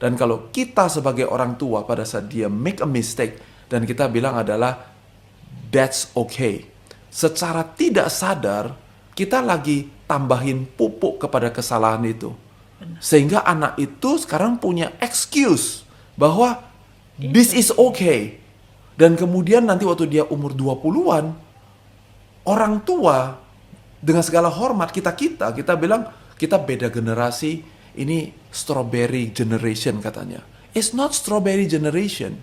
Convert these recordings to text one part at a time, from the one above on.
Dan kalau kita sebagai orang tua pada saat dia make a mistake dan kita bilang adalah that's okay. Secara tidak sadar kita lagi tambahin pupuk kepada kesalahan itu. Sehingga anak itu sekarang punya excuse bahwa this is okay. Dan kemudian nanti waktu dia umur 20-an, orang tua dengan segala hormat kita bilang kita beda generasi, ini strawberry generation katanya. It's not strawberry generation.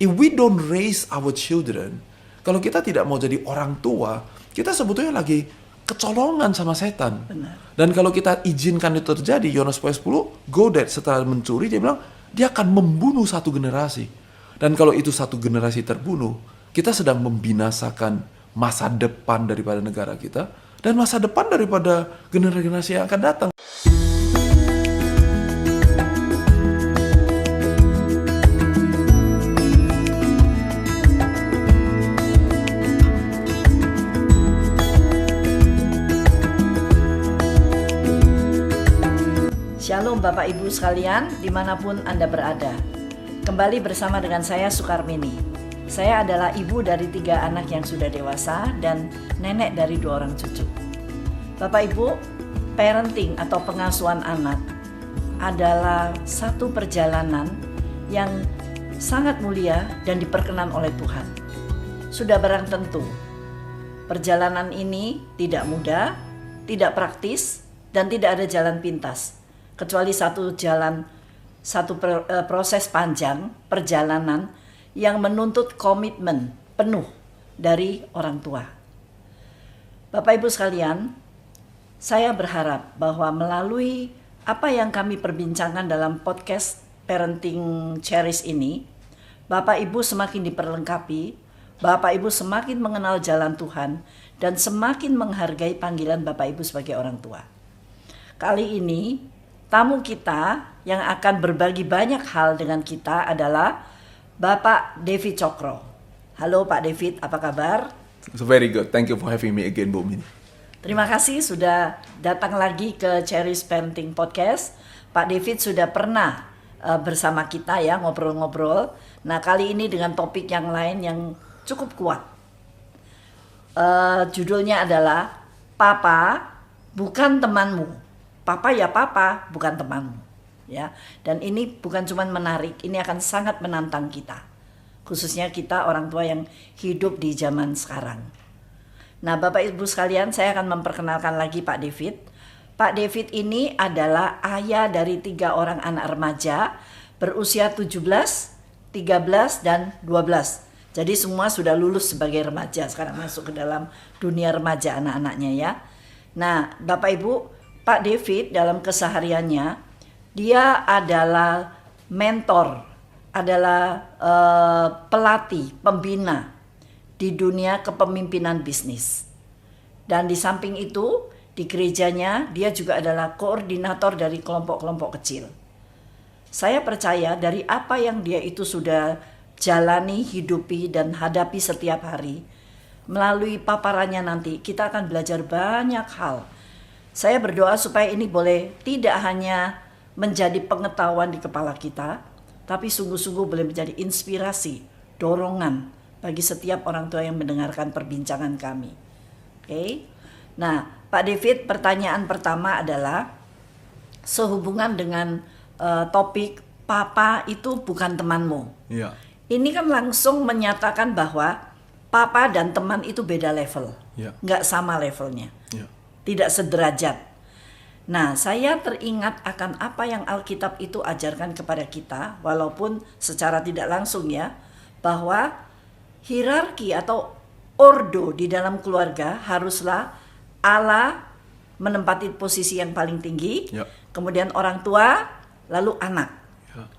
If we don't raise our children, kalau kita tidak mau jadi orang tua, kita sebetulnya lagi kecolongan sama setan. Benar. Dan kalau kita izinkan itu terjadi, Yohanes 10, Godet setelah mencuri, dia bilang, dia akan membunuh satu generasi. Dan kalau itu satu generasi terbunuh, kita sedang membinasakan masa depan daripada negara kita, dan masa depan daripada generasi yang akan datang. Shalom Bapak Ibu sekalian, dimanapun Anda berada. Kembali bersama dengan saya Sukarmini. Saya adalah ibu dari 3 anak yang sudah dewasa dan nenek dari 2 orang cucu. Bapak Ibu, parenting atau pengasuhan anak adalah satu perjalanan yang sangat mulia dan diperkenan oleh Tuhan. Sudah barang tentu, perjalanan ini tidak mudah, tidak praktis, dan tidak ada jalan pintas. Kecuali satu proses panjang perjalanan yang menuntut komitmen penuh dari orang tua. Bapak Ibu sekalian, saya berharap bahwa melalui apa yang kami perbincangkan dalam podcast Parenting Cherish ini, Bapak Ibu semakin diperlengkapi, Bapak Ibu semakin mengenal jalan Tuhan, dan semakin menghargai panggilan Bapak Ibu sebagai orang tua. Kali ini tamu kita yang akan berbagi banyak hal dengan kita adalah Bapak David Cokro. Halo Pak David, apa kabar? So very good. Thank you for having me again, Bu Mini. Terima kasih sudah datang lagi ke Cherish Parenting Podcast. Pak David sudah pernah bersama kita ya, ngobrol-ngobrol. Nah, kali ini dengan topik yang lain yang cukup kuat. Judulnya adalah Papa bukan temanmu. Papa ya papa, bukan temanmu. Ya. Dan ini bukan cuma menarik, ini akan sangat menantang kita. Khususnya kita orang tua yang hidup di zaman sekarang. Nah, Bapak Ibu sekalian, saya akan memperkenalkan lagi Pak David. Pak David ini adalah ayah dari 3 orang anak remaja berusia 17, 13, dan 12. Jadi semua sudah lulus sebagai remaja, sekarang masuk ke dalam dunia remaja anak-anaknya ya. Nah, Bapak Ibu, Pak David dalam kesehariannya, dia adalah mentor, adalah pelatih, pembina di dunia kepemimpinan bisnis. Dan di samping itu, di gerejanya dia juga adalah koordinator dari kelompok-kelompok kecil. Saya percaya dari apa yang dia itu sudah jalani, hidupi, dan hadapi setiap hari, melalui paparannya nanti kita akan belajar banyak hal. Saya berdoa supaya ini boleh tidak hanya menjadi pengetahuan di kepala kita, tapi sungguh-sungguh boleh menjadi inspirasi, dorongan bagi setiap orang tua yang mendengarkan perbincangan kami. Oke? Nah, Pak David, pertanyaan pertama adalah sehubungan dengan topik papa itu bukan temanmu. Iya. Ini kan langsung menyatakan bahwa papa dan teman itu beda level, nggak sama levelnya. Iya. Tidak sederajat. Nah, saya teringat akan apa yang Alkitab itu ajarkan kepada kita, walaupun secara tidak langsung ya, bahwa hierarki atau ordo di dalam keluarga haruslah Allah menempati posisi yang paling tinggi, kemudian orang tua, lalu anak.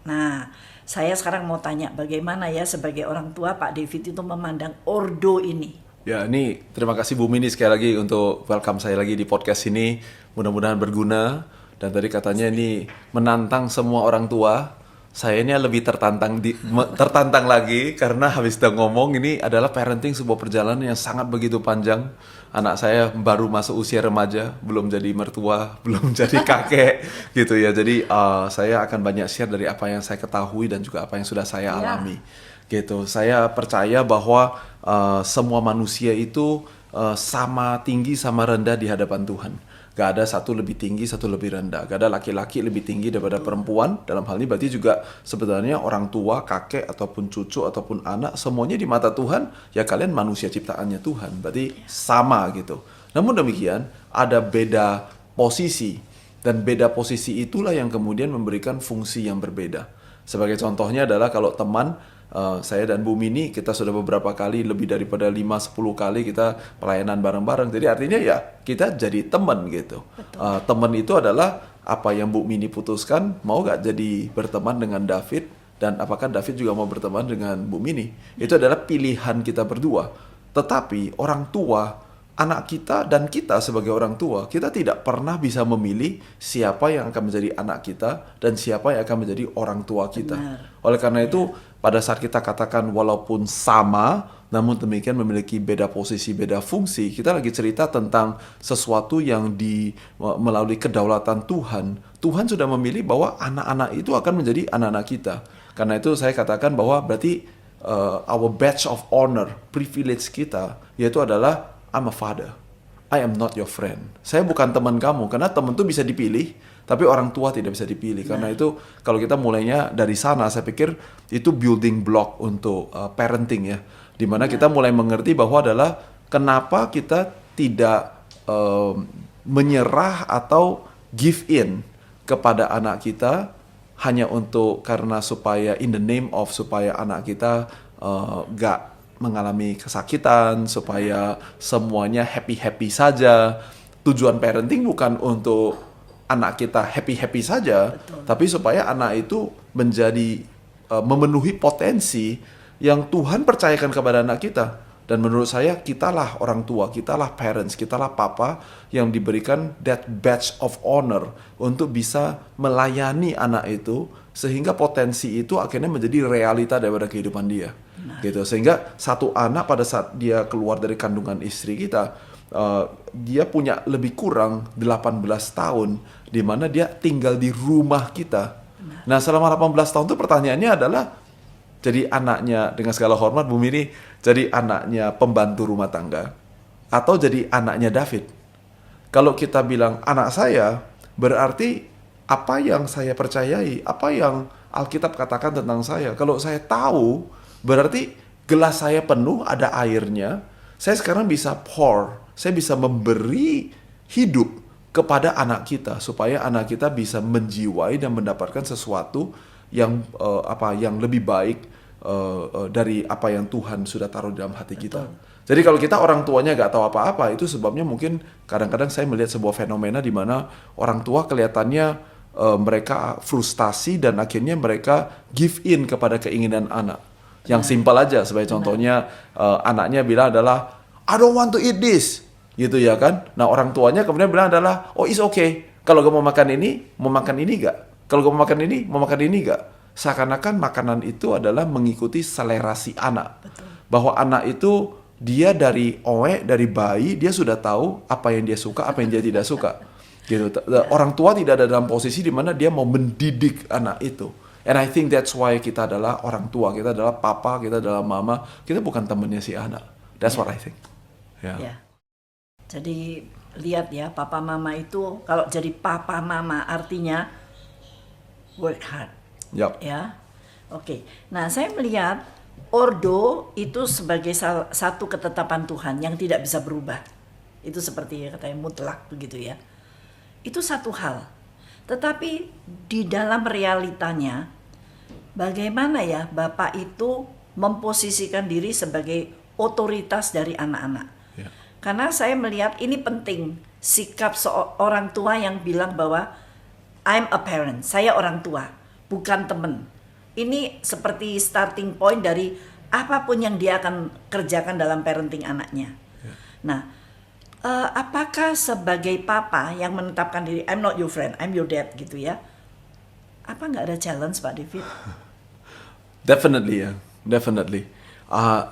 Nah, saya sekarang mau tanya bagaimana ya sebagai orang tua Pak David itu memandang ordo ini. Ya, ini terima kasih Bu Mini sekali lagi untuk welcome saya lagi di podcast ini. Mudah-mudahan berguna. Dan tadi katanya ini menantang semua orang tua. Saya ini lebih tertantang lagi karena habis udah ngomong ini adalah parenting sebuah perjalanan yang sangat begitu panjang. anak saya baru masuk usia remaja, belum jadi mertua, belum jadi kakek gitu ya. Jadi saya akan banyak share dari apa yang saya ketahui dan juga apa yang sudah saya alami gitu. Saya percaya bahwa semua manusia itu sama tinggi sama rendah di hadapan Tuhan. Gak ada satu lebih tinggi, satu lebih rendah. Gak ada laki-laki lebih tinggi daripada perempuan. Dalam hal ini berarti juga sebenarnya orang tua, kakek, ataupun cucu, ataupun anak, semuanya di mata Tuhan, ya kalian manusia ciptaannya Tuhan. Berarti sama gitu. Namun demikian, ada beda posisi. Dan beda posisi itulah yang kemudian memberikan fungsi yang berbeda. Sebagai contohnya adalah kalau teman, saya dan Bu Mini, kita sudah beberapa kali, lebih daripada 5-10 kali kita pelayanan bareng-bareng. Jadi artinya ya kita jadi teman gitu. Teman itu adalah apa yang Bu Mini putuskan, mau gak jadi berteman dengan David, dan apakah David juga mau berteman dengan Bu Mini. Itu adalah pilihan kita berdua. Tetapi orang tua, anak kita dan kita sebagai orang tua, kita tidak pernah bisa memilih siapa yang akan menjadi anak kita dan siapa yang akan menjadi orang tua kita. Oleh karena itu, pada saat kita katakan walaupun sama, namun demikian memiliki beda posisi, beda fungsi, kita lagi cerita tentang sesuatu yang melalui kedaulatan Tuhan. Tuhan sudah memilih bahwa anak-anak itu akan menjadi anak-anak kita. Karena itu saya katakan bahwa berarti our badge of honor, privilege kita, yaitu adalah I'm a father. I am not your friend. Saya bukan teman kamu, karena teman itu bisa dipilih, tapi orang tua tidak bisa dipilih. Karena itu kalau kita mulainya dari sana, saya pikir itu building block untuk parenting ya. Dimana kita mulai mengerti bahwa adalah kenapa kita tidak menyerah atau give in kepada anak kita hanya untuk karena supaya in the name of supaya anak kita gak mengalami kesakitan, supaya semuanya happy-happy saja. Tujuan parenting bukan untuk anak kita happy-happy saja, tapi supaya anak itu menjadi memenuhi potensi yang Tuhan percayakan kepada anak kita. Dan menurut saya, kitalah orang tua, kitalah parents, kitalah papa yang diberikan that badge of honor untuk bisa melayani anak itu, sehingga potensi itu akhirnya menjadi realita daripada kehidupan dia. Gitu. Sehingga satu anak pada saat dia keluar dari kandungan istri kita, dia punya lebih kurang 18 tahun, di mana dia tinggal di rumah kita. Nah, selama 18 tahun itu pertanyaannya adalah, jadi anaknya, dengan segala hormat Bu Miri, jadi anaknya pembantu rumah tangga, atau jadi anaknya David? Kalau kita bilang anak saya, berarti apa yang saya percayai, apa yang Alkitab katakan tentang saya. Kalau saya tahu, berarti gelas saya penuh, ada airnya, saya sekarang bisa pour, saya bisa memberi hidup kepada anak kita, supaya anak kita bisa menjiwai dan mendapatkan sesuatu yang yang lebih baik dari apa yang Tuhan sudah taruh dalam hati kita. Jadi kalau kita orang tuanya gak tahu apa-apa, itu sebabnya mungkin kadang-kadang saya melihat sebuah fenomena di mana orang tua kelihatannya mereka frustasi dan akhirnya mereka give in kepada keinginan anak. Yang simpel aja, sebagai contohnya anaknya bilang adalah I don't want to eat this, gitu ya kan. Nah orang tuanya kemudian bilang adalah oh it's okay, kalau gak mau makan ini gak? Kalau gak mau makan ini, mau makan ini gak? Seakan-akan makanan itu adalah mengikuti selera si anak. Bahwa anak itu dia dari bayi dia sudah tahu apa yang dia suka, apa yang dia tidak suka. Gitu. Orang tua tidak ada dalam posisi di mana dia mau mendidik anak itu. And I think that's why kita adalah orang tua, kita adalah papa, kita adalah mama, kita bukan temannya si anak. That's what I think. Yeah. Jadi lihat ya, papa mama itu kalau jadi papa mama artinya work hard. Yep. Ya. Oke. Nah, saya melihat ordo itu sebagai satu ketetapan Tuhan yang tidak bisa berubah. Itu seperti katanya mutlak begitu ya. Itu satu hal. Tetapi di dalam realitanya, bagaimana ya Bapak itu memposisikan diri sebagai otoritas dari anak-anak. Yeah. Karena saya melihat ini penting, sikap seorang tua yang bilang bahwa I'm a parent, saya orang tua, bukan teman. Ini seperti starting point dari apapun yang dia akan kerjakan dalam parenting anaknya. Yeah. Nah, apakah sebagai papa yang menetapkan diri I'm not your friend, I'm your dad gitu ya, apa nggak ada challenge Pak David? Definitely ya, definitely.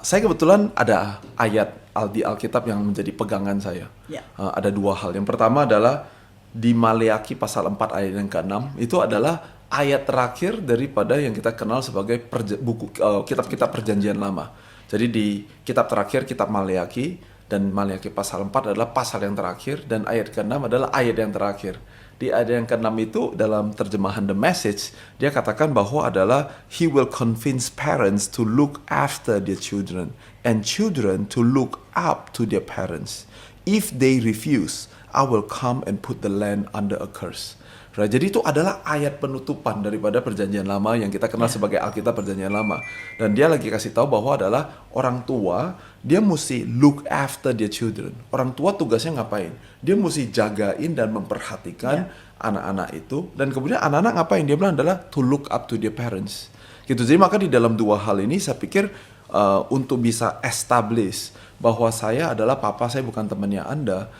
Saya kebetulan ada ayat di Alkitab yang menjadi pegangan saya. Ya. Ada dua hal. Yang pertama adalah di Maleakhi pasal 4 ayat yang ke-6. Itu adalah ayat terakhir daripada yang kita kenal sebagai kitab-kitab perjanjian lama. Jadi di kitab terakhir, kitab Maleakhi, dan Maleakhi pasal 4 adalah pasal yang terakhir, dan ayat ke-6 adalah ayat yang terakhir. Di ayat yang ke-6 itu dalam terjemahan The Message, dia katakan bahwa adalah He will convince parents to look after their children and children to look up to their parents. If they refuse, I will come and put the land under a curse. Right, jadi itu adalah ayat penutupan daripada perjanjian lama yang kita kenal sebagai Alkitab perjanjian lama. Dan dia lagi kasih tahu bahwa adalah orang tua, dia mesti look after their children. Orang tua tugasnya ngapain? Dia mesti jagain dan memperhatikan anak-anak itu. Dan kemudian anak-anak ngapain? Dia bilang adalah to look up to their parents. Gitu. Jadi maka di dalam dua hal ini saya pikir untuk bisa establish bahwa saya adalah papa, saya bukan temannya Anda,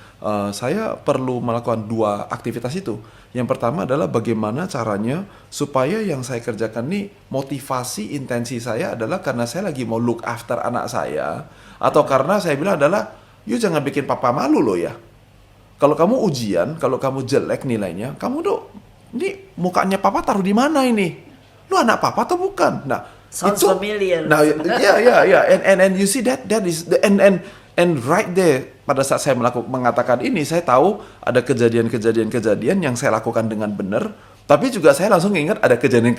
saya perlu melakukan dua aktivitas itu. Yang pertama adalah bagaimana caranya supaya yang saya kerjakan ini motivasi intensi saya adalah karena saya lagi mau look after anak saya, atau karena saya bilang adalah you jangan bikin papa malu loh ya. Kalau kamu ujian, kalau kamu jelek nilainya, kamu tuh ini mukanya papa taruh di mana ini? Lu anak papa atau bukan? Nah, Sounds itu, familiar. Nah, yeah. And you see that is the and right there pada saat saya mengatakan ini, saya tahu ada kejadian yang saya lakukan dengan benar, tapi juga saya langsung ingat ada kejadian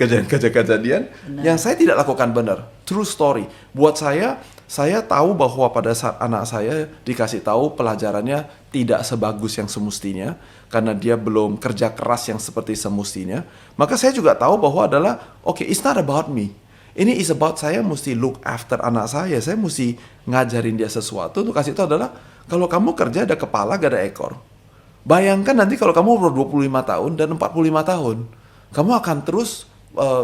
yang saya tidak lakukan benar. True story. Buat saya tahu bahwa pada saat anak saya dikasih tahu pelajarannya tidak sebagus yang semestinya karena dia belum kerja keras yang seperti semestinya, maka saya juga tahu bahwa adalah okay, it's not about me. Ini is about saya mesti look after anak saya mesti ngajarin dia sesuatu untuk kasih tahu adalah kalau kamu kerja ada kepala gak ada ekor. Bayangkan nanti kalau kamu umur 25 tahun dan 45 tahun, kamu akan terus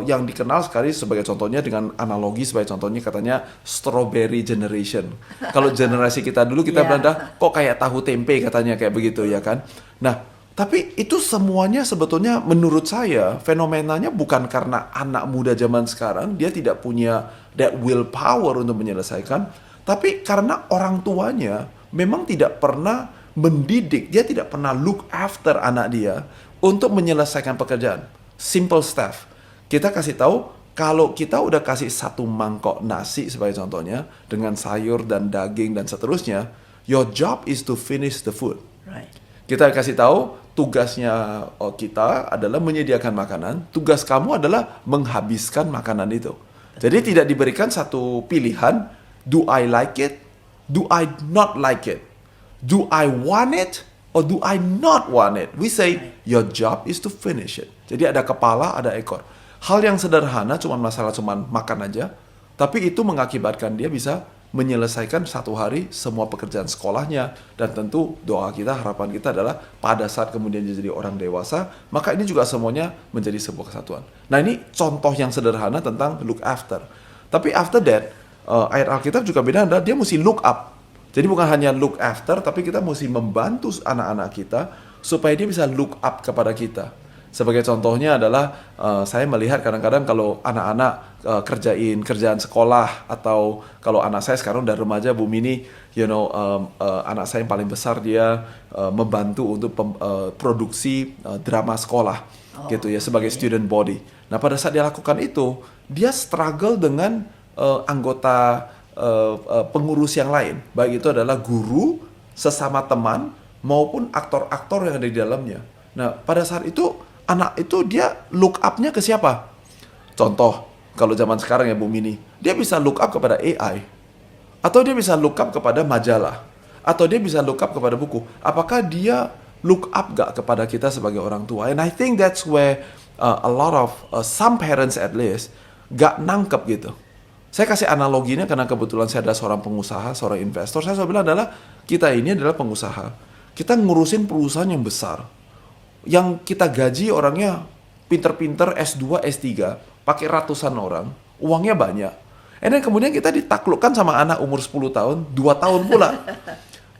yang dikenal sekali sebagai contohnya dengan analogi sebagai contohnya katanya strawberry generation. Kalau generasi kita dulu kita bilang kok kayak tahu tempe katanya kayak begitu ya kan. Nah, tapi itu semuanya sebetulnya menurut saya fenomenanya bukan karena anak muda zaman sekarang dia tidak punya that willpower untuk menyelesaikan, tapi karena orang tuanya memang tidak pernah mendidik, dia tidak pernah look after anak dia untuk menyelesaikan pekerjaan. Simple stuff. Kita kasih tahu kalau kita udah kasih satu mangkok nasi sebagai contohnya dengan sayur dan daging dan seterusnya, your job is to finish the food. Right. Kita kasih tahu tugasnya kita adalah menyediakan makanan, tugas kamu adalah menghabiskan makanan itu. Jadi tidak diberikan satu pilihan, do I like it? Do I not like it? Do I want it? Or do I not want it? We say, your job is to finish it. Jadi ada kepala, ada ekor. Hal yang sederhana, cuma makan aja, tapi itu mengakibatkan dia bisa menyelesaikan satu hari semua pekerjaan sekolahnya. Dan tentu doa kita, harapan kita adalah pada saat kemudian dia jadi orang dewasa, maka ini juga semuanya menjadi sebuah kesatuan. Nah ini contoh yang sederhana tentang look after. Tapi after that, ayat Alkitab juga beda adalah dia mesti look up. Jadi bukan hanya look after, tapi kita mesti membantu anak-anak kita supaya dia bisa look up kepada kita. Sebagai contohnya adalah saya melihat kadang-kadang kalau anak-anak kerjaan sekolah, atau kalau anak saya sekarang udah remaja, Bu Mini, anak saya yang paling besar dia membantu untuk produksi drama sekolah, gitu ya, sebagai student body. Nah pada saat dia lakukan itu, dia struggle dengan anggota pengurus yang lain, baik itu adalah guru, sesama teman, maupun aktor-aktor yang ada di dalamnya. Nah pada saat itu anak itu dia look up-nya ke siapa? Contoh, kalau zaman sekarang ya Bu Mini, dia bisa look up kepada AI, atau dia bisa look up kepada majalah, atau dia bisa look up kepada buku. Apakah dia look up gak kepada kita sebagai orang tua? And I think that's where a lot of some parents at least gak nangkep gitu. Saya kasih analoginya karena kebetulan saya adalah seorang pengusaha, seorang investor. Saya selalu bilang adalah kita ini adalah pengusaha. Kita ngurusin perusahaan yang besar. Yang kita gaji orangnya pinter-pinter S2, S3, pakai ratusan orang, uangnya banyak. Dan kemudian kita ditaklukkan sama anak umur 10 tahun, 2 tahun pula.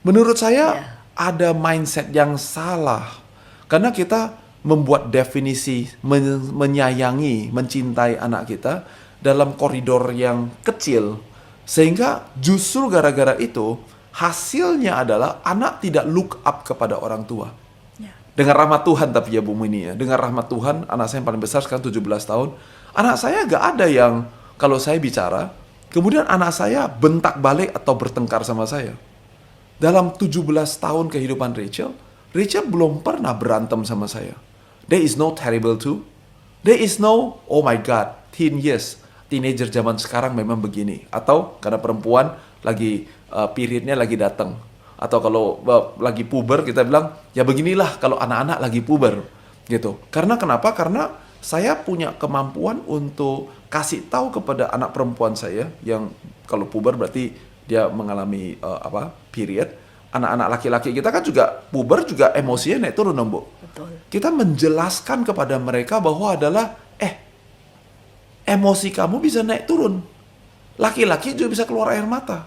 Menurut saya ada mindset yang salah. Karena kita membuat definisi menyayangi, mencintai anak kita dalam koridor yang kecil. Sehingga justru gara-gara itu, hasilnya adalah anak tidak look up kepada orang tua. Ya. Dengan rahmat Tuhan tapi ya Bu Mini ya. Dengan rahmat Tuhan, anak saya yang paling besar sekarang 17 tahun. Anak saya gak ada yang kalau saya bicara, kemudian anak saya bentak balik atau bertengkar sama saya. Dalam 17 tahun kehidupan Rachel, Rachel belum pernah berantem sama saya. There is no terrible two. There is no, oh my God, teen years. Teenager zaman sekarang memang begini. Atau karena perempuan lagi periodnya lagi datang. Atau kalau lagi puber kita bilang, ya beginilah kalau anak-anak lagi puber. Gitu. Karena kenapa? Karena saya punya kemampuan untuk kasih tahu kepada anak perempuan saya yang kalau puber berarti dia mengalami period. Anak-anak laki-laki kita kan juga puber juga emosinya naik turun dong Bu. Betul. Kita menjelaskan kepada mereka bahwa adalah emosi kamu bisa naik turun. Laki-laki juga bisa keluar air mata.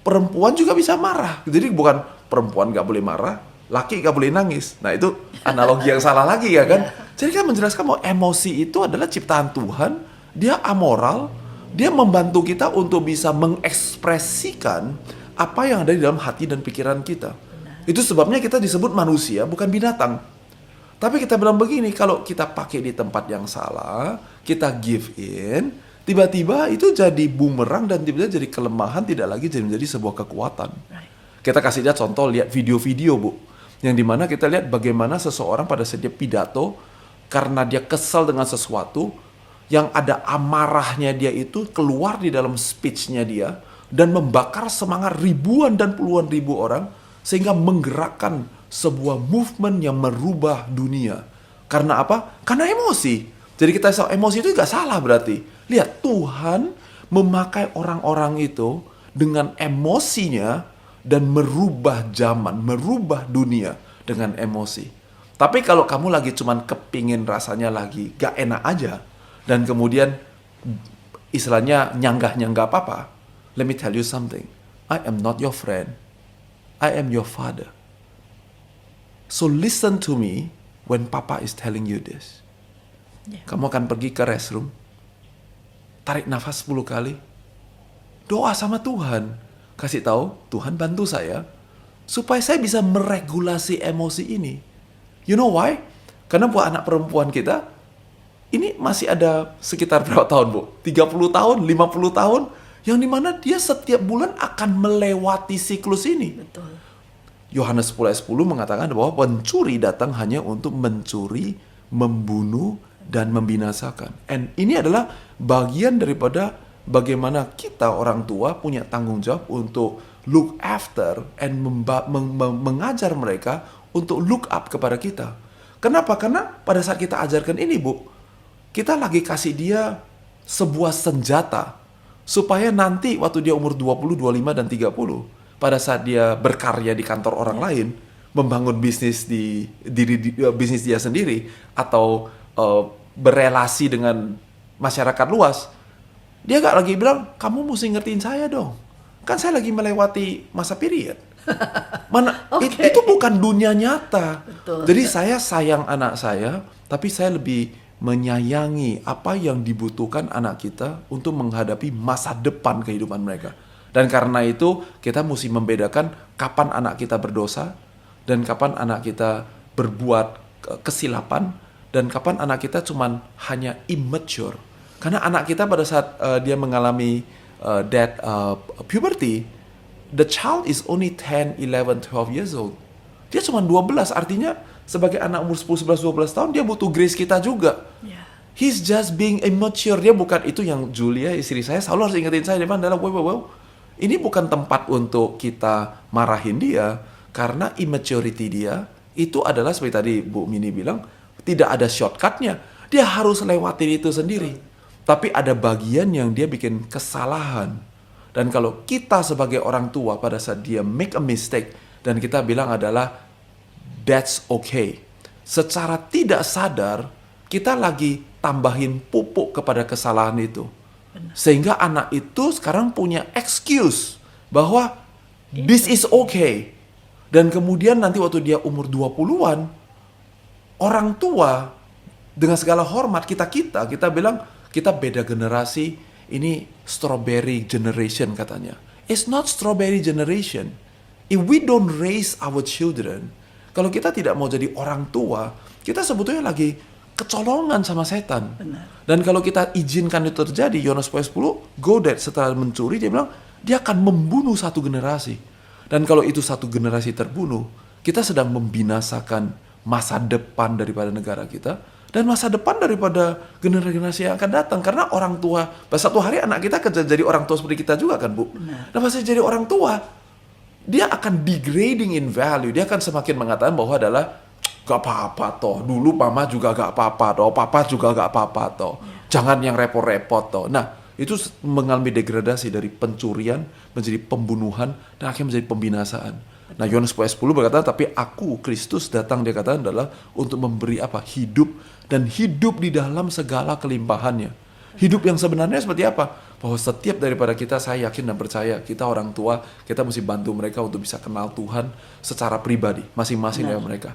Perempuan juga bisa marah. Jadi bukan perempuan gak boleh marah, laki gak boleh nangis. Nah itu analogi yang salah lagi ya kan. Jadi kan menjelaskan bahwa emosi itu adalah ciptaan Tuhan. Dia amoral. Dia membantu kita untuk bisa mengekspresikan apa yang ada di dalam hati dan pikiran kita. Itu sebabnya kita disebut manusia, bukan binatang. Tapi kita bilang begini, kalau kita pakai di tempat yang salah, kita give in, tiba-tiba itu jadi bumerang dan tiba-tiba jadi kelemahan, tidak lagi jadi menjadi sebuah kekuatan. Kita kasih lihat contoh, lihat video-video Bu. Yang dimana kita lihat bagaimana seseorang pada saat dia pidato, karena dia kesal dengan sesuatu, yang ada amarahnya dia itu keluar di dalam speech-nya dia, dan membakar semangat ribuan dan puluhan ribu orang, sehingga menggerakkan sebuah movement yang merubah dunia. Karena apa? Karena emosi. Jadi kita tahu emosi itu gak salah berarti. Lihat, Tuhan memakai orang-orang itu dengan emosinya dan merubah zaman, merubah dunia dengan emosi. Tapi kalau kamu lagi cuman kepingin rasanya lagi gak enak aja, dan kemudian istilahnya nyanggah-nyanggah apa-apa, let me tell you something. I am not your friend. I am your father. So listen to me when Papa is telling you this. Kamu akan pergi ke restroom, tarik nafas 10 kali, doa sama Tuhan, kasih tahu Tuhan bantu saya supaya saya bisa meregulasi emosi ini. You know why? Karena buat anak perempuan kita ini masih ada sekitar berapa tahun Bu? 30 tahun, 50 tahun, yang dimana dia setiap bulan akan melewati siklus ini. Betul. Yohanes 10 ayat 10 mengatakan bahwa pencuri datang hanya untuk mencuri, membunuh, dan membinasakan. And ini adalah bagian daripada bagaimana kita orang tua punya tanggung jawab untuk look after and mengajar mereka untuk look up kepada kita. Kenapa? Karena pada saat kita ajarkan ini Bu, kita lagi kasih dia sebuah senjata supaya nanti waktu dia umur 20, 25, dan 30, pada saat dia berkarya di kantor orang lain, membangun bisnis bisnis dia sendiri, atau berelasi dengan masyarakat luas, dia gak lagi bilang, kamu mesti ngertiin saya dong. Kan saya lagi melewati masa period. Itu bukan dunia nyata. Betul. Jadi saya sayang anak saya, tapi saya lebih menyayangi apa yang dibutuhkan anak kita untuk menghadapi masa depan kehidupan mereka. Dan karena itu kita mesti membedakan kapan anak kita berdosa dan kapan anak kita berbuat kesilapan dan kapan anak kita cuman hanya immature. Karena anak kita pada saat dia mengalami puberty, the child is only 10, 11, 12 years old. Dia cuma 12, artinya sebagai anak umur 10, 11, 12 tahun dia butuh grace kita juga. He's just being immature. Dia bukan itu yang Julia, istri saya, selalu harus ingetin saya, dia adalah wow. Ini bukan tempat untuk kita marahin dia, karena immaturity dia itu adalah seperti tadi Bu Mini bilang, tidak ada shortcutnya. Dia harus lewatin itu sendiri. Tapi ada bagian yang dia bikin kesalahan. Dan kalau kita sebagai orang tua pada saat dia make a mistake, dan kita bilang adalah that's okay. Secara tidak sadar, kita lagi tambahin pupuk kepada kesalahan itu. Sehingga anak itu sekarang punya excuse bahwa this is okay. Dan kemudian nanti waktu dia umur 20-an, orang tua dengan segala hormat kita bilang kita beda generasi, ini strawberry generation katanya. It's not strawberry generation. If we don't raise our children, kalau kita tidak mau jadi orang tua, kita sebetulnya lagi kecolongan sama setan. Benar. Dan kalau kita izinkan itu terjadi, Yohanes 10, Godet setelah mencuri, dia bilang, dia akan membunuh satu generasi. Dan kalau itu satu generasi terbunuh, kita sedang membinasakan masa depan daripada negara kita, dan masa depan daripada generasi yang akan datang. Karena orang tua, pada satu hari anak kita akan jadi orang tua seperti kita juga kan, Bu? Benar. Dan pasti jadi orang tua, dia akan degrading in value. Dia akan semakin mengatakan bahwa adalah gak apa-apa toh. Dulu mama juga gak apa-apa toh. Papa juga gak apa-apa toh. Jangan yang repot-repot toh. Nah, itu mengalami degradasi dari pencurian menjadi pembunuhan dan akhirnya menjadi pembinasaan. Nah, Yohanes 10 berkata, tapi aku, Kristus datang, dia katakan adalah untuk memberi apa? Hidup, dan hidup di dalam segala kelimpahannya. Hidup yang sebenarnya seperti apa? Bahwa setiap daripada kita, saya yakin dan percaya, kita orang tua, kita mesti bantu mereka untuk bisa kenal Tuhan secara pribadi, masing-masing dari mereka.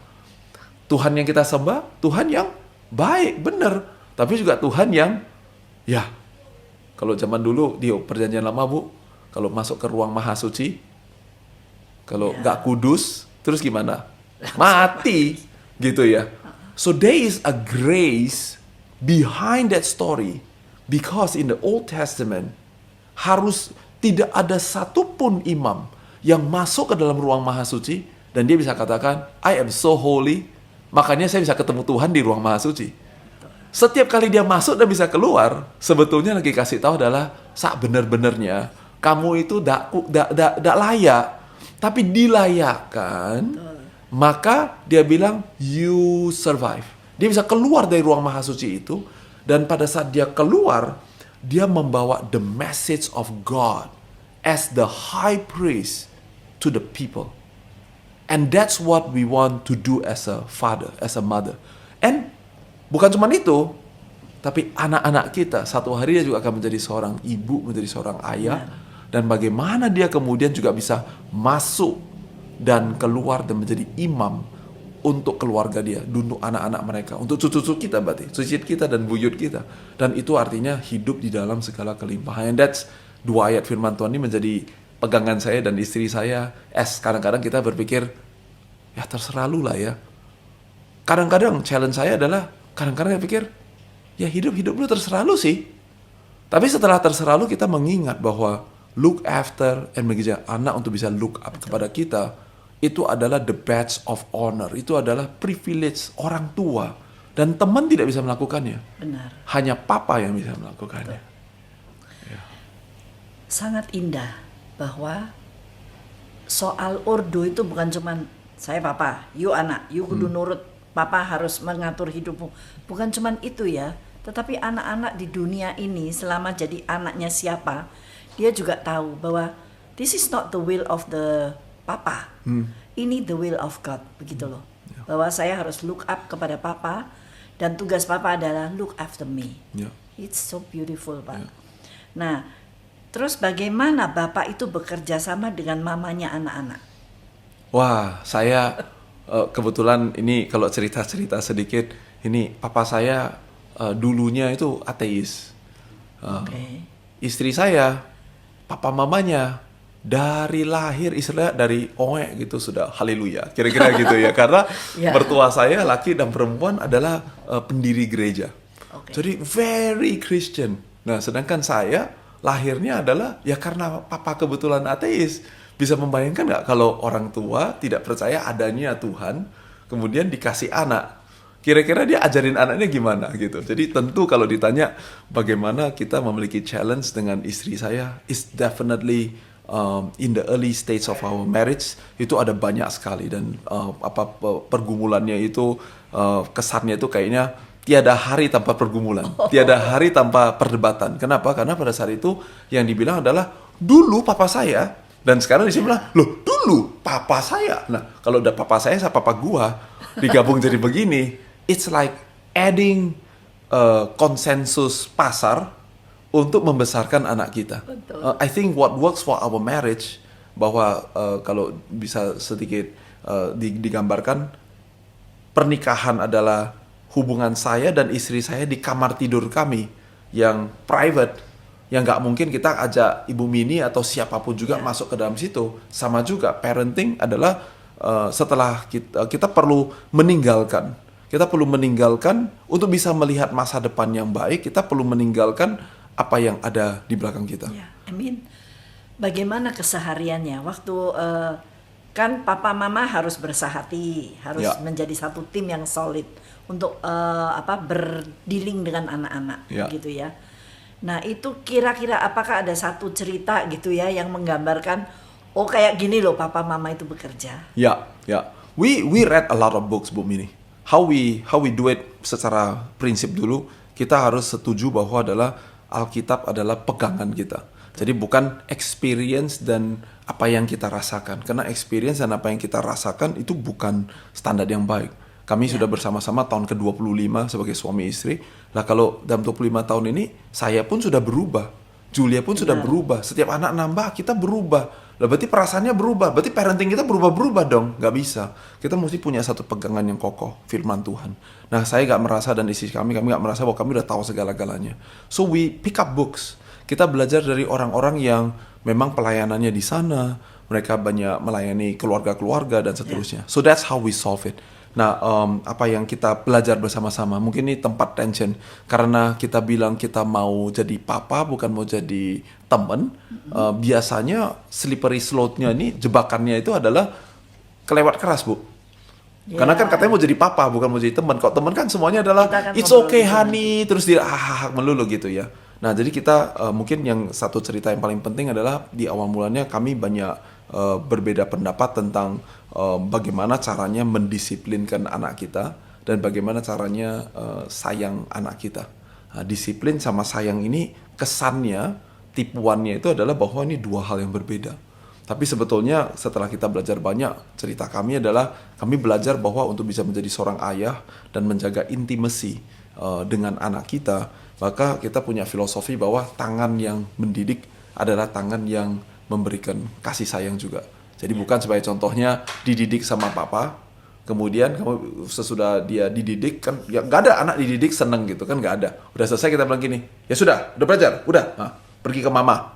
Tuhan yang kita sembah, Tuhan yang baik, benar. Tapi juga Tuhan yang, ya, kalau zaman dulu di perjanjian lama, Bu, kalau masuk ke ruang maha suci, kalau nggak kudus, terus gimana? Mati, gitu ya. So there is a grace behind that story, because in the Old Testament harus tidak ada satupun imam yang masuk ke dalam ruang maha suci dan dia bisa katakan, I am so holy, makanya saya bisa ketemu Tuhan di ruang maha suci. Setiap kali dia masuk dan bisa keluar, sebetulnya lagi kasih tahu adalah, sak bener-benernya kamu itu dak layak, tapi dilayakkan, maka dia bilang you survive. Dia bisa keluar dari ruang maha suci itu, dan pada saat dia keluar, dia membawa the message of God as the high priest to the people. And that's what we want to do as a father, as a mother. And bukan cuma itu, tapi anak-anak kita satu hari dia juga akan menjadi seorang ibu, menjadi seorang ayah. Dan bagaimana dia kemudian juga bisa masuk dan keluar dan menjadi imam untuk keluarga dia, untuk anak-anak mereka, untuk cucu-cucu kita berarti, cicit kita dan buyut kita. Dan itu artinya hidup di dalam segala kelimpahan. And that's dua ayat firman Tuhan ini menjadi pegangan saya dan istri saya. Kadang-kadang kita berpikir, ya terserah lu lah ya. Kadang-kadang challenge saya adalah, kadang-kadang saya pikir, ya hidup lu terserah lu sih. Tapi setelah terserah lu, kita mengingat bahwa look after and mengejar anak untuk bisa look up kepada kita, itu adalah the badge of honor. Itu adalah privilege orang tua. Dan teman tidak bisa melakukannya. Benar. Hanya papa yang bisa melakukannya. Ya. Sangat indah bahwa soal ordo itu bukan cuman saya papa, you anak, you kudu nurut, papa harus mengatur hidupmu. Bukan cuman itu ya, tetapi anak-anak di dunia ini selama jadi anaknya siapa, dia juga tahu bahwa this is not the will of the papa. Ini the will of God, begitu loh. Bahwa saya harus look up kepada papa dan tugas papa adalah look after me. It's so beautiful, Pak. Nah, terus bagaimana bapak itu bekerja sama dengan mamanya anak-anak? Wah, saya kebetulan ini kalau cerita-cerita sedikit, ini papa saya dulunya itu ateis. Istri saya, papa mamanya dari lahir istilah dari oek gitu sudah haleluya, kira-kira gitu ya. Karena mertua saya laki dan perempuan adalah pendiri gereja. Jadi very Christian. Nah, sedangkan saya lahirnya adalah ya karena papa kebetulan ateis. Bisa membayangkan nggak kalau orang tua tidak percaya adanya Tuhan, kemudian dikasih anak, kira-kira dia ajarin anaknya gimana gitu. Jadi tentu kalau ditanya bagaimana kita memiliki challenge dengan istri saya, is definitely in the early stage of our marriage itu ada banyak sekali, dan pergumulannya itu kesannya itu kayaknya tiada hari tanpa pergumulan, tiada hari tanpa perdebatan. Kenapa? Karena pada saat itu yang dibilang adalah dulu papa saya, dan sekarang di sini bilang loh dulu papa saya. Nah kalau udah papa saya sama papa gua digabung jadi begini, it's like adding konsensus pasar untuk membesarkan anak kita. I think what works for our marriage, bahwa kalau bisa sedikit digambarkan, pernikahan adalah hubungan saya dan istri saya di kamar tidur kami yang private, yang nggak mungkin kita ajak Ibu Mini atau siapapun juga masuk ke dalam situ. Sama juga parenting adalah setelah kita perlu meninggalkan. Kita perlu meninggalkan untuk bisa melihat masa depan yang baik. Kita perlu meninggalkan apa yang ada di belakang kita. Ya, bagaimana kesehariannya waktu kan papa mama harus bersahati, harus menjadi satu tim yang solid untuk berdealing dengan anak-anak gitu ya. Nah itu kira-kira apakah ada satu cerita gitu ya yang menggambarkan oh kayak gini loh papa mama itu bekerja? Ya. We read a lot of books, Bu Mini. How we do it secara prinsip dulu, kita harus setuju bahwa adalah Alkitab adalah pegangan kita. Jadi bukan experience dan apa yang kita rasakan. Karena experience dan apa yang kita rasakan itu bukan standar yang baik. Kami sudah bersama-sama tahun ke-25 sebagai suami istri. Lah kalau dalam 25 tahun ini, saya pun sudah berubah. Julia pun sudah berubah. Setiap anak nambah, kita berubah. Lah berarti perasaannya berubah. Berarti parenting kita berubah-berubah dong. Gak bisa. Kita mesti punya satu pegangan yang kokoh, firman Tuhan. Nah saya gak merasa dan istri kami gak merasa bahwa kami udah tahu segala-galanya. So we pick up books. Kita belajar dari orang-orang yang memang pelayanannya di sana. Mereka banyak melayani keluarga-keluarga dan seterusnya. So that's how we solve it. Nah, apa yang kita belajar bersama-sama, mungkin ini tempat tension. Karena kita bilang kita mau jadi papa, bukan mau jadi teman. Biasanya slippery slope-nya ini, jebakannya itu adalah kelewat keras, Bu. Karena kan katanya mau jadi papa, bukan mau jadi teman. Kalau teman kan semuanya adalah, it's okay honey, terus dia melulu gitu ya. Nah, jadi kita mungkin yang satu cerita yang paling penting adalah di awal mulanya kami banyak berbeda pendapat tentang bagaimana caranya mendisiplinkan anak kita dan bagaimana caranya sayang anak kita. Nah, disiplin sama sayang ini kesannya, tipuannya itu adalah bahwa ini dua hal yang berbeda. Tapi sebetulnya setelah kita belajar banyak, cerita kami adalah kami belajar bahwa untuk bisa menjadi seorang ayah dan menjaga intimasi dengan anak kita, maka kita punya filosofi bahwa tangan yang mendidik adalah tangan yang memberikan kasih sayang juga. Jadi bukan sebagai contohnya dididik sama papa, kemudian kamu sesudah dia dididik kan, ya nggak ada anak dididik seneng gitu kan, nggak ada. Udah selesai kita bilang gini, ya sudah belajar, udah, pergi ke mama.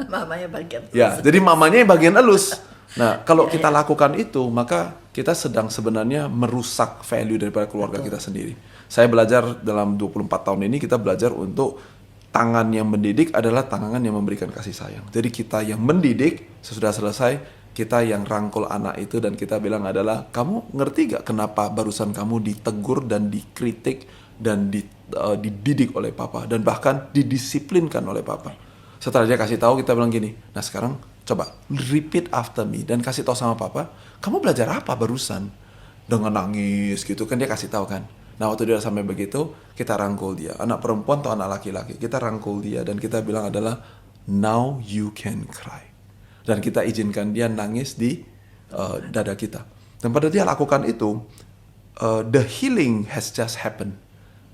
Mamanya bagian elus. Ya, jadi mamanya yang bagian elus. Nah, kalau kita lakukan itu, maka kita sedang sebenarnya merusak value daripada keluarga kita sendiri. Saya belajar dalam 24 tahun ini, kita belajar untuk tangan yang mendidik adalah tangan yang memberikan kasih sayang. Jadi kita yang mendidik, sesudah selesai, kita yang rangkul anak itu dan kita bilang adalah, kamu ngerti gak kenapa barusan kamu ditegur dan dikritik dan dididik oleh papa dan bahkan didisiplinkan oleh papa. Setelah dia kasih tahu, kita bilang gini, nah sekarang coba repeat after me dan kasih tahu sama papa, kamu belajar apa barusan? Dengan nangis gitu kan dia kasih tahu kan. Nah waktu dia sampai begitu, kita rangkul dia. Anak perempuan atau anak laki-laki, kita rangkul dia dan kita bilang adalah, now you can cry. Dan kita izinkan dia nangis di dada kita. Dan pada dia lakukan itu, the healing has just happened.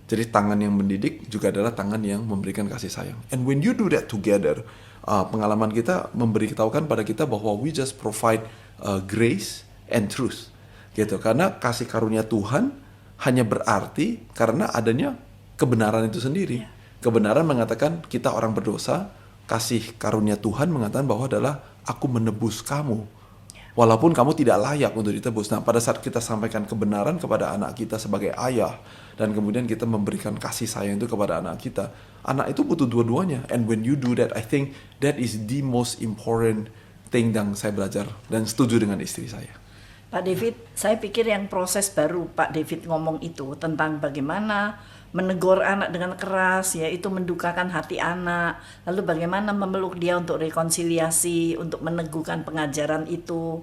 Jadi tangan yang mendidik juga adalah tangan yang memberikan kasih sayang. And when you do that together, pengalaman kita memberitahukan pada kita bahwa we just provide grace and truth. Gitu. Karena kasih karunia Tuhan hanya berarti karena adanya kebenaran itu sendiri. Kebenaran mengatakan kita orang berdosa, kasih karunia Tuhan mengatakan bahwa adalah aku menebus kamu. Walaupun kamu tidak layak untuk ditebus. Nah, pada saat kita sampaikan kebenaran kepada anak kita sebagai ayah, dan kemudian kita memberikan kasih sayang itu kepada anak kita, anak itu butuh dua-duanya. And when you do that, I think that is the most important thing yang saya belajar dan setuju dengan istri saya. Pak David, saya pikir yang proses baru Pak David ngomong itu tentang bagaimana menegur anak dengan keras, ya itu mendukakan hati anak, lalu bagaimana memeluk dia untuk rekonsiliasi, untuk meneguhkan pengajaran itu,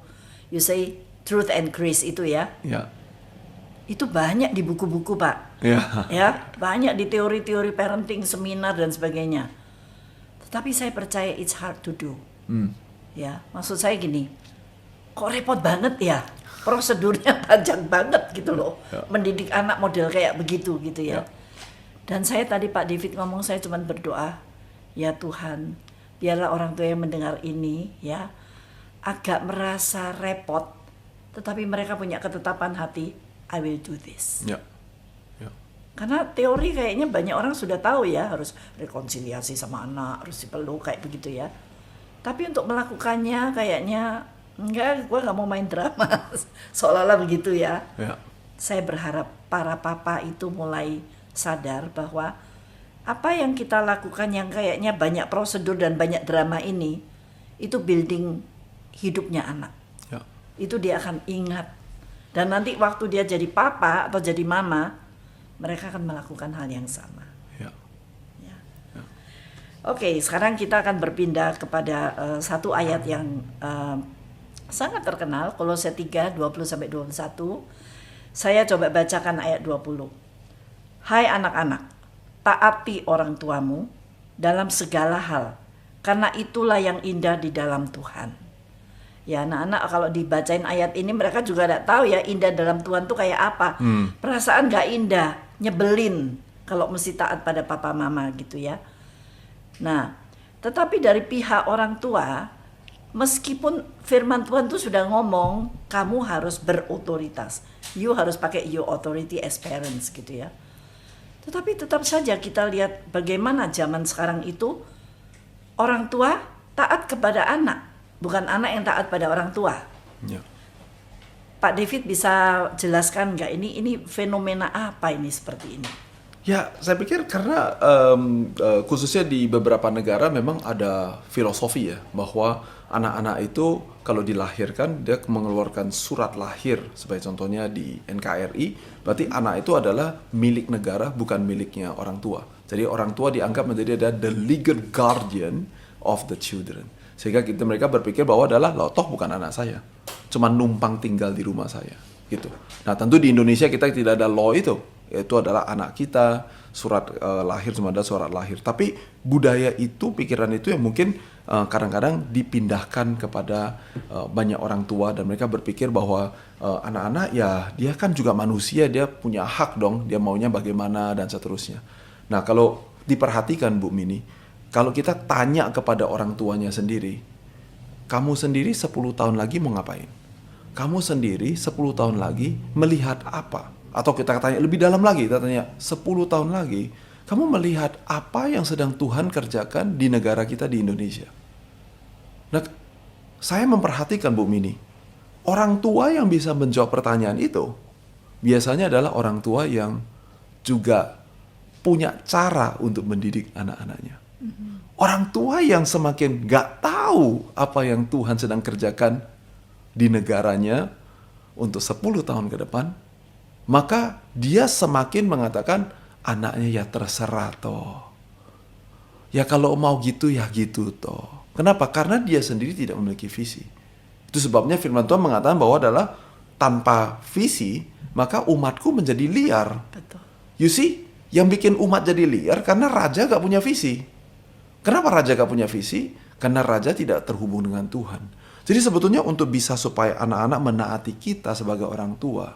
you say truth and grace itu ya. Ya. Itu banyak di buku-buku Pak, ya banyak di teori-teori parenting, seminar dan sebagainya. Tetapi saya percaya it's hard to do. Ya, maksud saya gini, kok repot banget ya, prosedurnya panjang banget gitu loh, mendidik anak model kayak begitu gitu ya. Dan saya tadi Pak David ngomong, saya cuma berdoa, ya Tuhan, biarlah orang tua yang mendengar ini ya agak merasa repot, tetapi mereka punya ketetapan hati, I will do this. Karena teori kayaknya banyak orang sudah tahu ya, harus rekonsiliasi sama anak, harus dipeluk kayak begitu ya. Tapi untuk melakukannya kayaknya enggak, gue nggak mau main drama, seolah-olah begitu ya. Ya. Saya berharap para papa itu mulai sadar bahwa apa yang kita lakukan yang kayaknya banyak prosedur dan banyak drama ini, itu building hidupnya anak. Ya. Itu dia akan ingat. Dan nanti waktu dia jadi papa atau jadi mama, mereka akan melakukan hal yang sama. Ya. Ya. Oke, sekarang kita akan berpindah kepada satu ayat yang sangat terkenal, Kolose 3, 20-21. Saya coba bacakan ayat 20. Hai anak-anak, taati orang tuamu dalam segala hal, karena itulah yang indah di dalam Tuhan. Ya anak-anak kalau dibacain ayat ini mereka juga tidak tahu ya indah dalam Tuhan tuh kayak apa. Perasaan gak indah, nyebelin kalau mesti taat pada papa mama gitu ya. Nah, tetapi dari pihak orang tua, meskipun firman Tuhan tuh sudah ngomong, kamu harus berotoritas. You harus pakai your authority as parents gitu ya. Tetapi tetap saja kita lihat bagaimana zaman sekarang itu orang tua taat kepada anak. Bukan anak yang taat pada orang tua. Ya. Pak David bisa jelaskan nggak ini fenomena apa ini seperti ini? Ya, saya pikir karena khususnya di beberapa negara memang ada filosofi ya bahwa anak-anak itu kalau dilahirkan dia mengeluarkan surat lahir sebagai contohnya di NKRI, berarti anak itu adalah milik negara bukan miliknya orang tua. Jadi orang tua dianggap menjadi the legal guardian of the children. Sehingga mereka berpikir bahwa adalah loh, toh bukan anak saya, cuma numpang tinggal di rumah saya gitu. Nah tentu di Indonesia kita tidak ada law itu adalah anak kita, surat lahir cuma ada surat lahir. Tapi budaya itu, pikiran itu yang mungkin kadang-kadang dipindahkan kepada banyak orang tua dan mereka berpikir bahwa anak-anak ya dia kan juga manusia, dia punya hak dong, dia maunya bagaimana dan seterusnya. Nah kalau diperhatikan Bu Mini, kalau kita tanya kepada orang tuanya sendiri, kamu sendiri 10 tahun lagi mau ngapain? Kamu sendiri 10 tahun lagi melihat apa? Atau kita tanya lebih dalam lagi, kita tanya 10 tahun lagi, kamu melihat apa yang sedang Tuhan kerjakan di negara kita di Indonesia? Nah, saya memperhatikan Bu Mini, orang tua yang bisa menjawab pertanyaan itu, biasanya adalah orang tua yang juga punya cara untuk mendidik anak-anaknya. Orang tua yang semakin gak tahu apa yang Tuhan sedang kerjakan di negaranya untuk 10 tahun ke depan, maka dia semakin mengatakan anaknya ya terserah toh. Ya kalau mau gitu ya gitu toh. Kenapa? Karena dia sendiri tidak memiliki visi. Itu sebabnya firman Tuhan mengatakan bahwa adalah tanpa visi maka umatku menjadi liar. Betul. You see, yang bikin umat jadi liar karena raja gak punya visi. Kenapa raja gak punya visi? Karena raja tidak terhubung dengan Tuhan. Jadi sebetulnya untuk bisa supaya anak-anak menaati kita sebagai orang tua,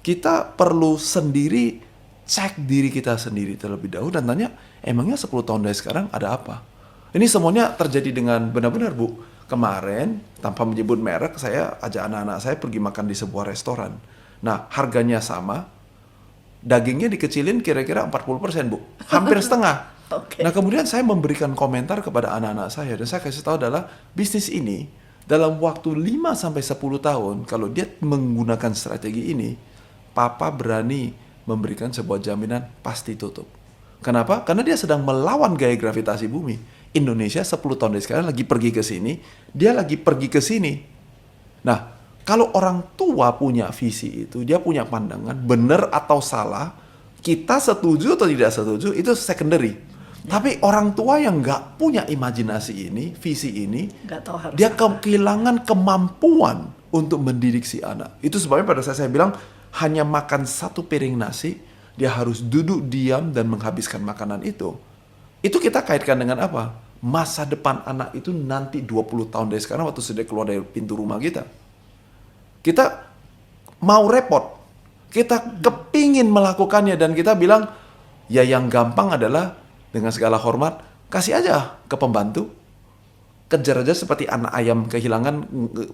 kita perlu sendiri cek diri kita sendiri terlebih dahulu dan tanya, emangnya 10 tahun dari sekarang ada apa? Ini semuanya terjadi dengan benar-benar Bu. Kemarin, tanpa menyebut merek, saya ajak anak-anak saya pergi makan di sebuah restoran. Nah, harganya sama, dagingnya dikecilin kira-kira 40% Bu. Hampir setengah. Okay. Nah kemudian saya memberikan komentar kepada anak-anak saya dan saya kasih tahu adalah bisnis ini dalam waktu 5-10 tahun kalau dia menggunakan strategi ini, papa berani memberikan sebuah jaminan pasti tutup. Kenapa? Karena dia sedang melawan gaya gravitasi bumi. Indonesia 10 tahun dari sekarang lagi pergi ke sini, dia lagi pergi ke sini. Nah, kalau orang tua punya visi itu, dia punya pandangan benar atau salah, kita setuju atau tidak setuju itu secondary. Tapi orang tua yang nggak punya imajinasi ini, visi ini, dia kehilangan kemampuan untuk mendidik si anak. Itu sebabnya pada saat saya bilang hanya makan satu piring nasi, dia harus duduk diam dan menghabiskan makanan itu. Itu kita kaitkan dengan apa? Masa depan anak itu nanti 20 tahun dari sekarang waktu sudah keluar dari pintu rumah kita. Kita mau repot, kita kepingin melakukannya dan kita bilang, ya yang gampang adalah dengan segala hormat, kasih aja ke pembantu. Kejar aja seperti anak ayam kehilangan,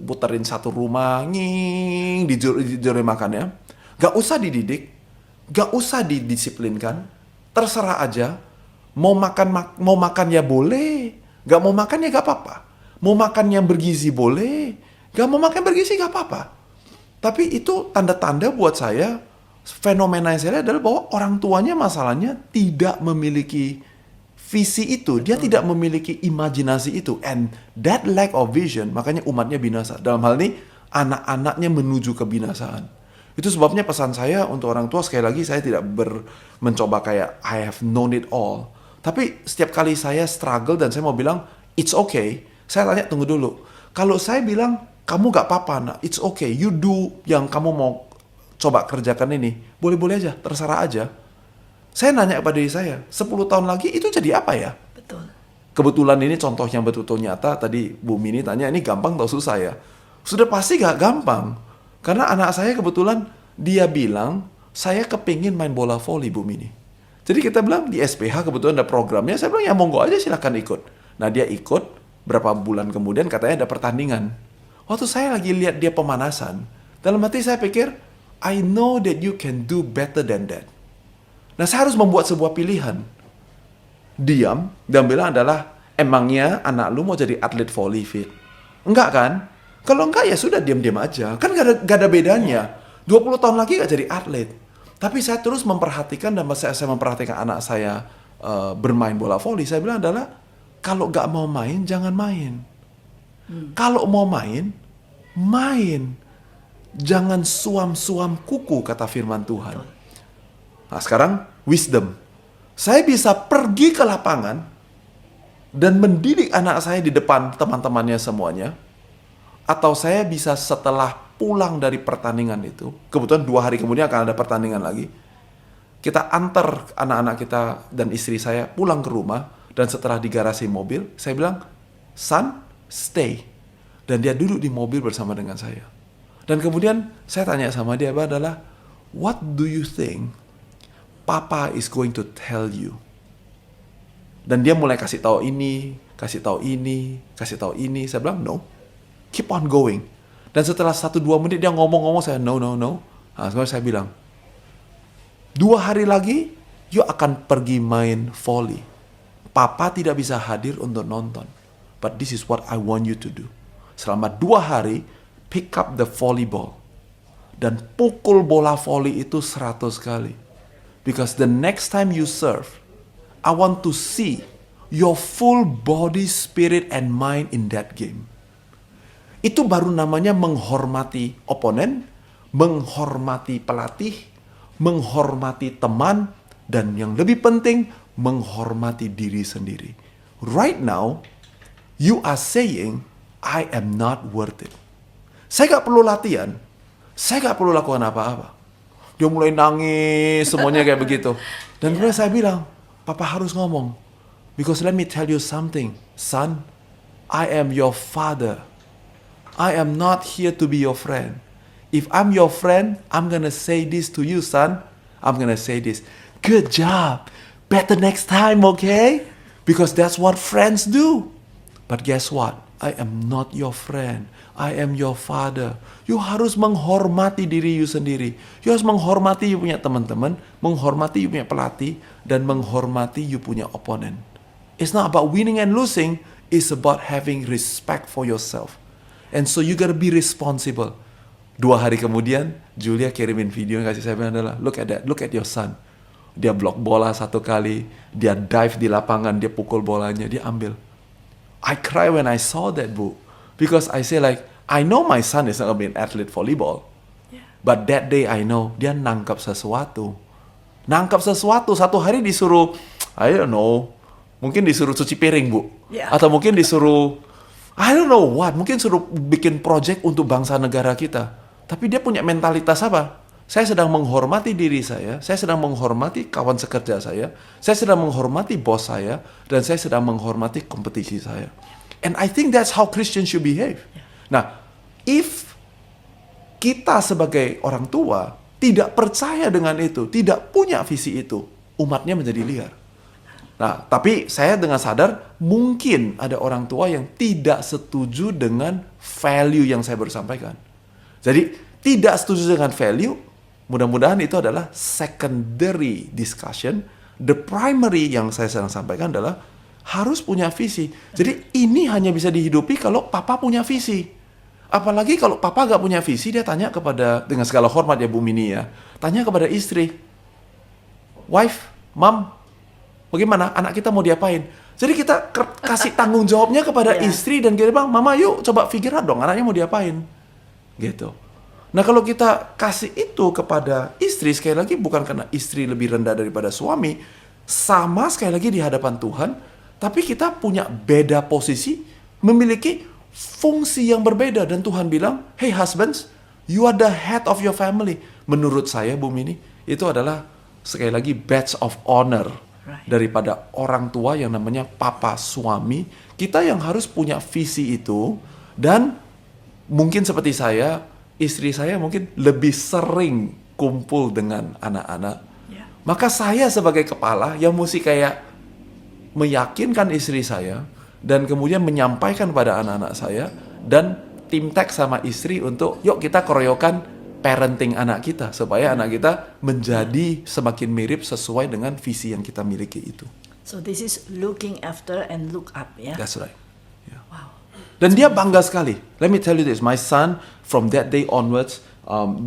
puterin satu rumah, dijuri makannya. Gak usah dididik. Gak usah didisiplinkan, terserah aja. Mau makan ya boleh, gak mau makan ya gak apa-apa. Mau makan yang bergizi boleh, gak mau makan bergizi gak apa-apa. Tapi itu tanda-tanda buat saya, fenomena yang saya lihat adalah bahwa orang tuanya masalahnya tidak memiliki visi itu, dia tidak memiliki imajinasi itu, and that lack of vision, makanya umatnya binasa. Dalam hal ini, anak-anaknya menuju kebinasaan. Itu sebabnya pesan saya untuk orang tua, sekali lagi saya tidak mencoba kayak I have known it all. Tapi setiap kali saya struggle dan saya mau bilang, it's okay, saya tanya tunggu dulu. Kalau saya bilang, kamu gak apa-apa nak, it's okay, you do yang kamu mau coba kerjakan ini, boleh-boleh aja, terserah aja. Saya nanya kepada diri saya, 10 tahun lagi itu jadi apa ya? Betul. Kebetulan ini contoh yang betul-betul nyata, tadi Bu Mini tanya, ini gampang atau susah ya? Sudah pasti gak gampang. Karena anak saya kebetulan, dia bilang, saya kepingin main bola voli Bu Mini. Jadi kita bilang di SPH kebetulan ada programnya, saya bilang ya monggo aja silahkan ikut. Nah dia ikut, berapa bulan kemudian katanya ada pertandingan. Waktu saya lagi lihat dia pemanasan, dalam hati saya pikir, I know that you can do better than that. Nah saya harus membuat sebuah pilihan. Diam, dan bilang adalah, emangnya anak lu mau jadi atlet volley fit? Enggak kan? Kalau enggak ya sudah diam-diam aja. Kan gak ada bedanya. 20 tahun lagi gak jadi atlet. Tapi saya terus memperhatikan dan saya memperhatikan anak saya bermain bola voli. Saya bilang adalah, kalau gak mau main, jangan main. Kalau mau main, main. Jangan suam-suam kuku, kata firman Tuhan. Nah sekarang, wisdom. Saya bisa pergi ke lapangan dan mendidik anak saya di depan teman-temannya semuanya. Atau saya bisa setelah pulang dari pertandingan itu, kebetulan 2 hari kemudian akan ada pertandingan lagi, kita antar anak-anak kita dan istri saya pulang ke rumah, dan setelah di garasi mobil, saya bilang, son, stay. Dan dia duduk di mobil bersama dengan saya. Dan kemudian saya tanya sama dia adalah, what do you think Papa is going to tell you? Dan dia mulai kasih tahu ini, kasih tahu ini, kasih tahu ini. Saya bilang, no. Keep on going. Dan setelah 1-2 menit dia ngomong-ngomong, saya no. Nah, sekarang saya bilang, 2 hari lagi, you akan pergi main volley. Papa tidak bisa hadir untuk nonton. But this is what I want you to do. Selama 2 hari, pick up the volleyball. Dan pukul bola volley itu 100 kali. Because the next time you serve, I want to see your full body, spirit, and mind in that game. Itu baru namanya menghormati oponen, menghormati pelatih, menghormati teman, dan yang lebih penting, menghormati diri sendiri. Right now, you are saying, I am not worth it. Saya gak perlu latihan, saya gak perlu lakukan apa-apa. Dia mulai nangis, semuanya kayak begitu. Dan kemudian saya bilang, Papa harus ngomong. Because let me tell you something, son, I am your father. I am not here to be your friend. If I'm your friend, I'm gonna say this to you, son. I'm gonna say this. Good job. Better next time, okay? Because that's what friends do. But guess what? I am not your friend. I am your father. You harus menghormati diri you sendiri. You harus menghormati you punya teman-teman, menghormati you punya pelatih, dan menghormati you punya oponen. It's not about winning and losing. It's about having respect for yourself. And so you gotta be responsible. 2 hari kemudian, Julia kirimin video yang kasih saya bilang adalah, look at that, look at your son. Dia blok bola 1 kali, dia dive di lapangan, dia pukul bolanya, dia ambil. I cry when I saw that, Bu. Because I say like, I know my son is not gonna be an athlete volleyball. Yeah. But that day I know, dia nangkap sesuatu. Nangkap sesuatu, 1 hari disuruh, I don't know, mungkin disuruh cuci piring, Bu. Yeah. Atau mungkin disuruh, I don't know what, mungkin suruh bikin project untuk bangsa negara kita. Tapi dia punya mentalitas apa? Saya sedang menghormati diri saya sedang menghormati kawan sekerja saya sedang menghormati bos saya, dan saya sedang menghormati kompetisi saya. And I think that's how Christians should behave. Nah, if kita sebagai orang tua tidak percaya dengan itu, tidak punya visi itu, umatnya menjadi liar. Nah, tapi saya dengan sadar, mungkin ada orang tua yang tidak setuju dengan value yang saya baru sampaikan. Jadi, tidak setuju dengan value, mudah-mudahan itu adalah secondary discussion. The primary yang saya sedang sampaikan adalah harus punya visi. Jadi ini hanya bisa dihidupi kalau papa punya visi. Apalagi kalau papa gak punya visi, dia tanya kepada, dengan segala hormat ya Bu Mini ya, tanya kepada istri, wife, mom, bagaimana anak kita mau diapain? Jadi kita kasih tanggung jawabnya kepada istri dan kita bilang, mama yuk coba figure out dong anaknya mau diapain. Gitu. Nah kalau kita kasih itu kepada istri, sekali lagi bukan karena istri lebih rendah daripada suami, sama sekali lagi di hadapan Tuhan, tapi kita punya beda posisi, memiliki fungsi yang berbeda. Dan Tuhan bilang, hey husbands, you are the head of your family. Menurut saya Bu Mini, itu adalah sekali lagi badge of honor daripada orang tua yang namanya papa suami. Kita yang harus punya visi itu, dan mungkin seperti saya, istri saya mungkin lebih sering kumpul dengan anak-anak. Maka saya sebagai kepala yang mesti kayak meyakinkan istri saya dan kemudian menyampaikan pada anak-anak saya dan tim tag sama istri untuk yuk kita keroyokan parenting anak kita supaya anak kita menjadi semakin mirip sesuai dengan visi yang kita miliki itu. So this is looking after and look up, ya. That's right. Yeah. Wow. Dan dia bangga sekali. Let me tell you this, my son from that day onwards,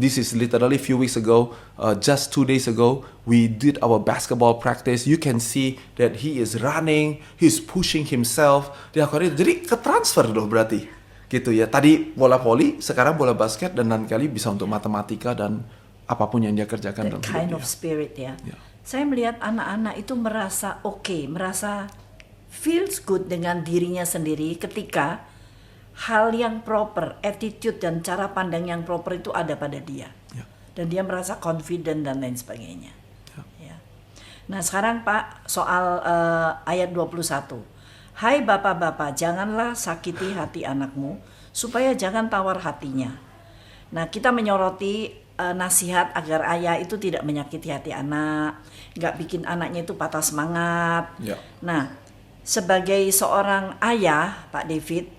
this is literally a few weeks ago, just 2 days ago, we did our basketball practice. You can see that he is running, he's pushing himself. Jadi ketransfer loh berarti. Gitu ya. Tadi bola voli, sekarang bola basket, dan lain kali bisa untuk matematika dan apapun yang dia kerjakan dalam That kind hidupnya. of spirit, ya. Yeah. Saya melihat anak-anak itu merasa oke, merasa feels good dengan dirinya sendiri ketika hal yang proper, attitude dan cara pandang yang proper itu ada pada dia. Ya. Dan dia merasa confident dan lain sebagainya. Ya. Ya. Nah sekarang Pak, soal ayat 21. Hai bapak-bapak, janganlah sakiti hati anakmu, supaya jangan tawar hatinya. Nah kita menyoroti nasihat agar ayah itu tidak menyakiti hati anak, nggak bikin anaknya itu patah semangat. Ya. Nah, sebagai seorang ayah, Pak David,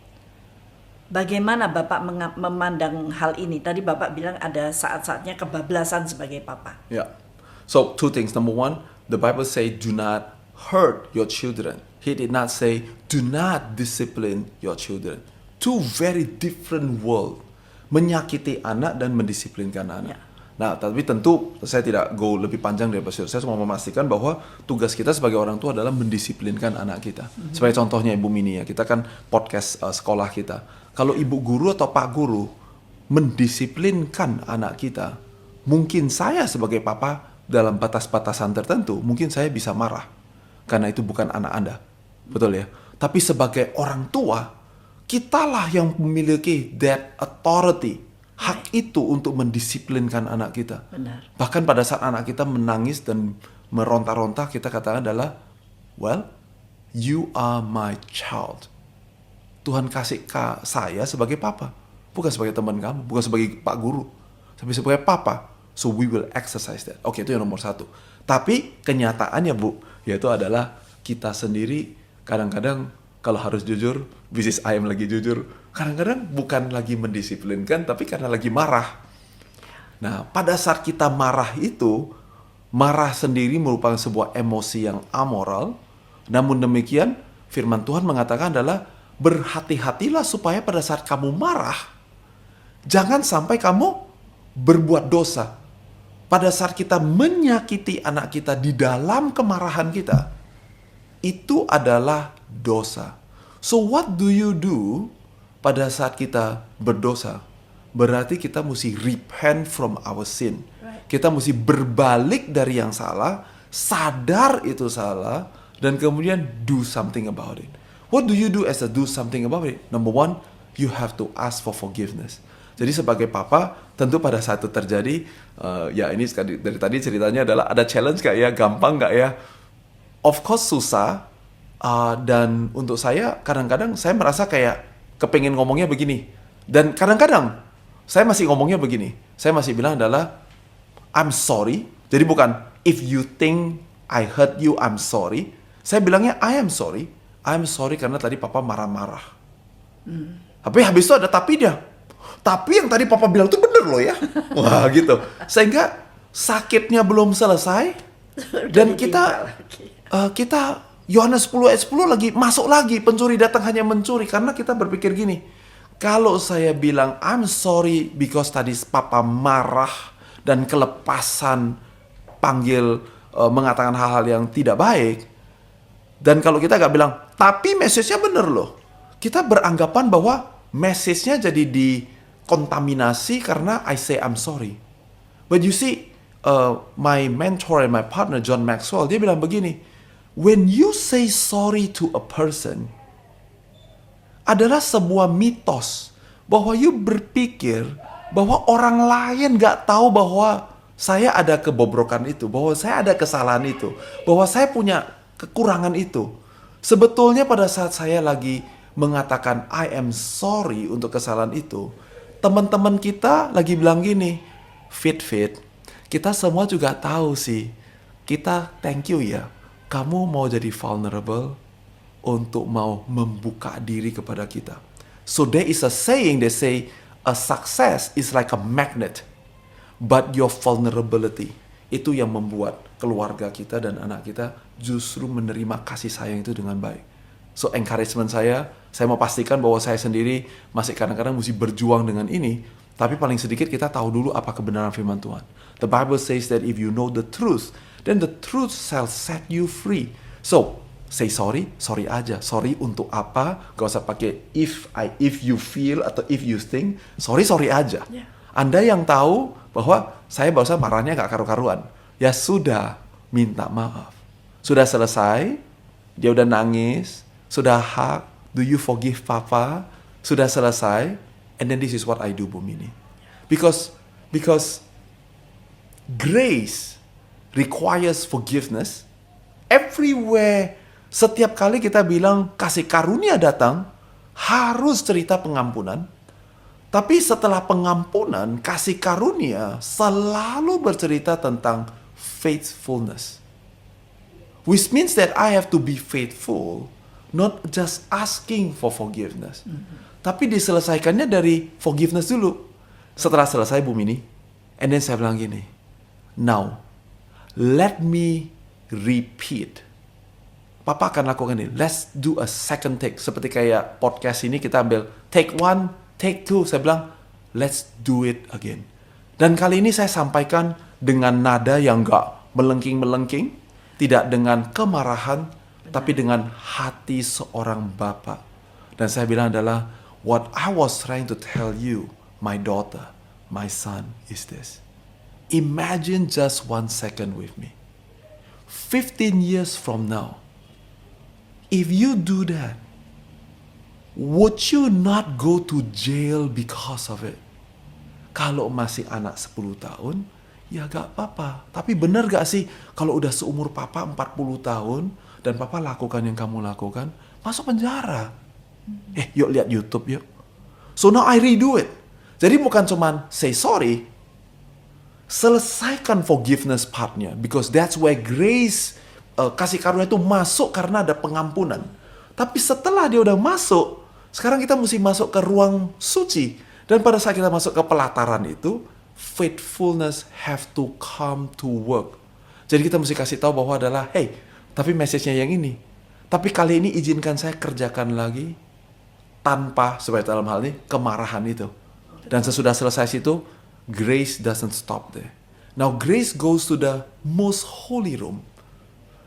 bagaimana Bapak memandang hal ini? Tadi Bapak bilang ada saat-saatnya kebablasan sebagai papa. Yeah. So 2 things. Number 1, the Bible say do not hurt your children. He did not say do not discipline your children. 2 very different world. Menyakiti anak dan mendisiplinkan anak. Yeah. Nah, tapi tentu saya tidak go lebih panjang dari Pastor. Saya cuma memastikan bahwa tugas kita sebagai orang tua adalah mendisiplinkan anak kita. Sebagai contohnya Ibu Mini ya, kita kan podcast sekolah kita. Kalau ibu guru atau pak guru mendisiplinkan anak kita, mungkin saya sebagai papa dalam batas-batasan tertentu, mungkin saya bisa marah. Karena itu bukan anak Anda. Betul ya? Tapi sebagai orang tua, kitalah yang memiliki that authority, hak itu untuk mendisiplinkan anak kita. Benar. Bahkan pada saat anak kita menangis dan meronta-ronta, kita katakan adalah, well, you are my child. Tuhan kasih saya sebagai papa, bukan sebagai teman kamu, bukan sebagai pak guru, tapi sebagai papa. So we will exercise that. Oke, itu yang nomor 1. Tapi kenyataannya Bu, yaitu adalah kita sendiri kadang-kadang kalau harus jujur, bisnis ayam lagi jujur, kadang-kadang bukan lagi mendisiplinkan, tapi karena lagi marah. Nah, pada saat kita marah itu, marah sendiri merupakan sebuah emosi yang amoral. Namun demikian, firman Tuhan mengatakan adalah, berhati-hatilah supaya pada saat kamu marah, jangan sampai kamu berbuat dosa. Pada saat kita menyakiti anak kita di dalam kemarahan kita, itu adalah dosa. So what do you do pada saat kita berdosa? Berarti kita mesti repent from our sin. Kita mesti berbalik dari yang salah, sadar itu salah, dan kemudian do something about it. What do you do as a do something about it? Number 1, you have to ask for forgiveness. Jadi sebagai papa, tentu pada saat itu terjadi, ya ini dari tadi ceritanya adalah ada challenge gak ya, gampang gak ya? Of course susah, dan untuk saya kadang-kadang saya merasa kayak kepengen ngomongnya begini. Dan kadang-kadang saya masih ngomongnya begini. Saya masih bilang adalah, I'm sorry. Jadi bukan, if you think I hurt you, I'm sorry. Saya bilangnya, I am sorry. I'm sorry karena tadi papa marah-marah. Tapi habis itu ada tapi dia. Tapi yang tadi papa bilang itu bener loh ya. Wah gitu. Sehingga sakitnya belum selesai, Udah dan ditimpa lagi. kita Yohanes 10 ayat 10 lagi masuk lagi, pencuri datang hanya mencuri, karena kita berpikir gini, kalau saya bilang I'm sorry because tadi papa marah dan kelepasan panggil mengatakan hal-hal yang tidak baik, dan kalau kita gak bilang tapi message-nya bener loh, kita beranggapan bahwa message-nya jadi dikontaminasi karena I say I'm sorry. But you see, my mentor and my partner John Maxwell, dia bilang begini, when you say sorry to a person, adalah sebuah mitos bahwa you berpikir bahwa orang lain gak tahu bahwa saya ada kebobrokan itu, bahwa saya ada kesalahan itu, bahwa saya punya kekurangan itu. Sebetulnya pada saat saya lagi mengatakan I am sorry untuk kesalahan itu, teman-teman kita lagi bilang gini, Fit, kita semua juga tahu sih, kita thank you ya, kamu mau jadi vulnerable untuk mau membuka diri kepada kita. So there is a saying, they say, a success is like a magnet, but your vulnerability, itu yang membuat keluarga kita dan anak kita justru menerima kasih sayang itu dengan baik. So encouragement saya mau pastikan bahwa saya sendiri masih kadang-kadang mesti berjuang dengan ini, tapi paling sedikit kita tahu dulu apa kebenaran firman Tuhan. The Bible says that if you know the truth, then the truth shall set you free. So, say sorry aja. Sorry untuk apa? Gak usah pakai if you feel atau if you think. Sorry aja. Yeah. Anda yang tahu bahwa saya barusan marahnya gak karu-karuan. Ya sudah, minta maaf. Sudah selesai, dia udah nangis, sudah hug, do you forgive papa? Sudah selesai, and then this is what I do, Bu Mini. Because grace requires forgiveness. Everywhere, setiap kali kita bilang kasih karunia datang, harus cerita pengampunan. Tapi setelah pengampunan, kasih karunia selalu bercerita tentang faithfulness. Which means that I have to be faithful, not just asking for forgiveness. Tapi diselesaikannya dari forgiveness dulu. Setelah selesai, Bu Mini, and then saya bilang gini, now, let me repeat. Papa akan lakukan ini. Let's do a second take. Seperti kayak podcast ini kita ambil take 1, take 2. Saya bilang, let's do it again. Dan kali ini saya sampaikan dengan nada yang gak melengking-melengking. Tidak dengan kemarahan, tapi dengan hati seorang bapak. Dan saya bilang adalah, what I was trying to tell you, my daughter, my son, is this. Imagine just 1 second with me. 15 years from now, if you do that, would you not go to jail because of it? Kalau masih anak 10 tahun, ya gak apa-apa. Tapi benar gak sih kalau udah seumur papa 40 tahun dan papa lakukan yang kamu lakukan, masuk penjara. Yuk lihat YouTube yuk. So now I redo it. Jadi bukan cuman say sorry, selesaikan forgiveness partnya, because that's where grace, kasih karunia itu masuk karena ada pengampunan. Tapi setelah dia udah masuk, sekarang kita mesti masuk ke ruang suci. Dan pada saat kita masuk ke pelataran itu, faithfulness have to come to work. Jadi kita mesti kasih tahu bahwa adalah, hey, tapi message-nya yang ini. Tapi kali ini izinkan saya kerjakan lagi tanpa, sebagai dalam hal ini, kemarahan itu. Dan sesudah selesai situ, grace doesn't stop there. Now grace goes to the most holy room.